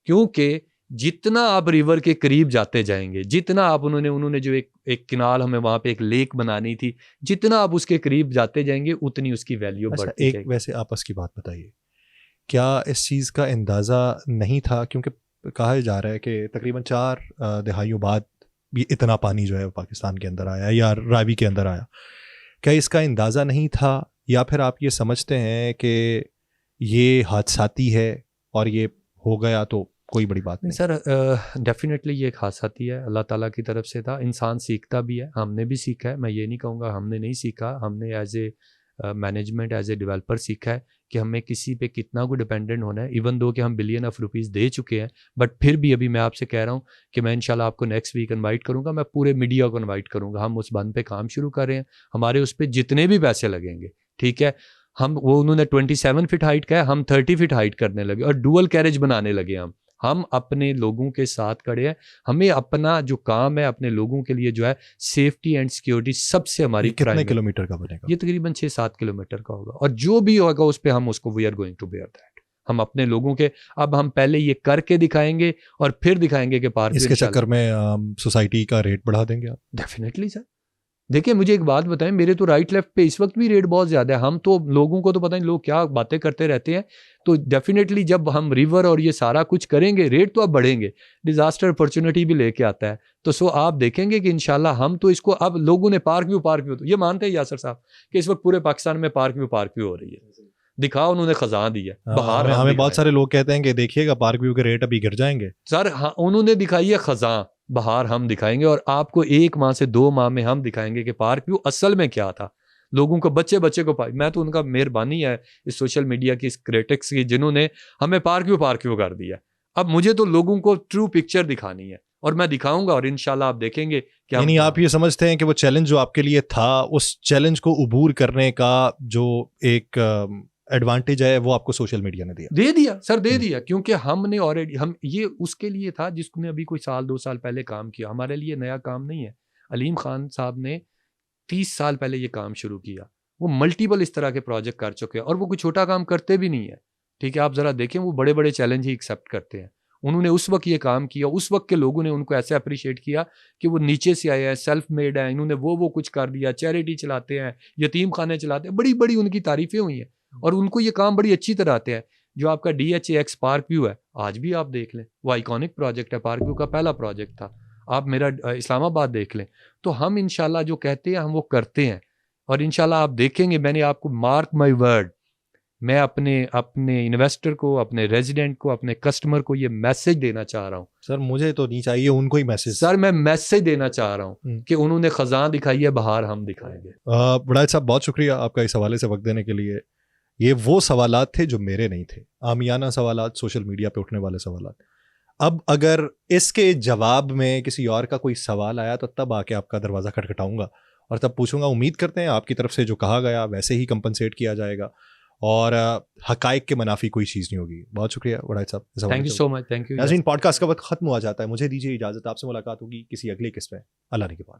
S2: क्योंकि जितना आप रिवर के करीब जाते जाएंगे, जितना आप उन्होंने जो एक किनाल हमें वहां पे एक लेक बनानी थी, जितना आप उसके करीब जाते जाएंगे उतनी उसकी वैल्यू बढ़ती
S1: एक
S2: जाएगी।
S1: वैसे आपस की बात बताइए, क्या इस चीज़ का अंदाज़ा नहीं था? क्योंकि कहा जा रहा है कि तकरीबन 4 दहाइयों बाद ये इतना पानी जो है पाकिस्तान के अंदर आया या रावी के अंदर आया, क्या इसका अंदाज़ा नहीं था, या फिर आप ये समझते हैं कि ये हादसाती है और ये हो गया तो कोई बड़ी बात नहीं?
S2: सर डेफिनेटली ये एक हादसाती है, अल्लाह ताला की तरफ से था, इंसान सीखता भी है, हमने भी सीखा है, मैं ये नहीं कहूँगा हमने नहीं सीखा, हमने as a management, as a developer सीखा है कि हमें किसी पे कितना को डिपेंडेंट होना है। इवन दो कि हम बिलियन ऑफ रुपीज़ दे चुके हैं, बट फिर भी अभी मैं आपसे कह रहा हूँ कि मैं इंशाल्लाह आपको नेक्स्ट वीक इनवाइट करूँगा, मैं पूरे मीडिया को इनवाइट करूँगा, हम उस बंद पे काम शुरू कर रहे हैं, हमारे उस पर जितने भी पैसे लगेंगे, ठीक है, हम वो उन्होंने 27 फीट हाइट का है, हम 30 फीट हाइट करने लगे और डुअल कैरेज बनाने लगे। हम अपने लोगों के साथ खड़े हैं, हमें अपना जो काम है अपने लोगों के लिए जो है सेफ्टी एंड सिक्योरिटी सबसे हमारी।
S1: कितने किलोमीटर का बनेगा?
S2: ये तकरीबन 6-7 किलोमीटर का होगा और जो भी होगा उस पर हम उसको we are going to bear that. हम अपने लोगों के, अब हम पहले ये करके दिखाएंगे और फिर दिखाएंगे कि पार्क
S1: इसके चक्कर में सोसाइटी का रेट बढ़ा देंगे आप?
S2: Definitely sir. देखिए मुझे एक बात बताएं, मेरे तो राइट लेफ्ट पे इस वक्त भी रेट बहुत ज़्यादा है, हम तो लोगों को तो पता नहीं लोग क्या बातें करते रहते हैं, तो डेफिनेटली जब हम रिवर और ये सारा कुछ करेंगे रेट तो अब बढ़ेंगे, डिज़ास्टर अपॉर्चुनिटी भी लेके आता है, तो सो आप देखेंगे कि इंशाल्लाह हम तो इसको, अब लोगों ने पार्क व्यू तो ये मानते हैं यासर साहब कि इस वक्त पूरे पाकिस्तान में पार्क व्यू हो रही है, दिखाओ उन्होंने खजां दिया बाहर।
S1: हमें बहुत सारे लोग कहते हैं कि देखिएगा पार्क व्यू के रेट अभी गिर जाएंगे।
S2: सर हाँ, उन्होंने दिखाई है खजां, बाहर हम दिखाएंगे और आपको 1 माह से 2 माह में हम दिखाएंगे कि पार्क व्यू असल में क्या था। लोगों को बच्चे को मैं तो उनका मेहरबानी है इस सोशल मीडिया की, इस क्रिटिक्स की, जिन्होंने हमें पार्क व्यू कर दिया। अब मुझे तो लोगों को ट्रू पिक्चर दिखानी है और मैं दिखाऊंगा और इंशाल्लाह आप देखेंगे कि
S1: यानी आप ये समझते हैं कि वो चैलेंज जो आपके लिए था, उस चैलेंज को उबूर करने का जो एक एडवांटेज है वो आपको सोशल मीडिया ने
S2: दे दिया सर, दे दिया, क्योंकि हमने ऑलरेडी, हम ये उसके लिए था जिसने अभी कोई 1-2 साल पहले काम किया, हमारे लिए नया काम नहीं है। अलीम खान साहब ने 30 साल पहले ये काम शुरू किया, वो मल्टीपल इस तरह के प्रोजेक्ट कर चुके हैं और वो कोई छोटा काम करते भी नहीं है, ठीक है, आप जरा देखें वो बड़े बड़े चैलेंज ही एक्सेप्ट करते हैं। उन्होंने उस वक्त ये काम किया, उस वक्त के लोगों ने उनको ऐसे अप्रिशिएट किया कि वो नीचे से आए हैं, सेल्फ मेड हैं, इन्होंने वो कुछ कर दिया, चैरिटी चलाते हैं, यतीम खाने चलाते हैं, बड़ी बड़ी उनकी तारीफें हुई हैं और उनको ये काम बड़ी अच्छी तरह आते हैं। जो आपका DHAX पार्क व्यू है, आज भी आप देख लें, वो आइकॉनिक प्रोजेक्ट है, पार्क व्यू का पहला प्रोजेक्ट था। आप मेरा इस्लामाबाद देख लें, तो हम इंशाल्लाह जो कहते हैं हम वो करते हैं और इंशाल्लाह आप देखेंगे, मैंने आपको मार्क माई वर्ड, मैं अपने इन्वेस्टर को, अपने रेजिडेंट को, अपने कस्टमर को ये मैसेज देना चाह रहा हूँ।
S1: सर मुझे तो नहीं चाहिए उनको ही मैसेज,
S2: सर मैं मैसेज देना चाह रहा हूँ कि उन्होंने खजां दिखाई है, बाहर हम दिखाएंगे।
S1: बड़ाइत साहब बहुत शुक्रिया आपका इस हवाले से वक्त देने के लिए। ये वो सवालात थे जो मेरे नहीं थे, आमियाना सवालात, सोशल मीडिया पे उठने वाले सवालात। अब अगर इसके जवाब में किसी और का कोई सवाल आया तो तब आके आपका दरवाज़ा खटखटाऊंगा और तब पूछूंगा। उम्मीद करते हैं आपकी तरफ से जो कहा गया वैसे ही कंपनसेट किया जाएगा और हकाइक के मुनाफी कोई चीज़ नहीं होगी। बहुत शुक्रिया वड़ाइत साहब,
S2: thank you so much. Thank you.
S1: नाज़रीन, पॉडकास्ट का वक्त खत्म हुआ जाता है, मुझे दीजिए इजाज़त, आपसे मुलाकात होगी किसी अगले किस्म में। अल्लाह ने के बाद।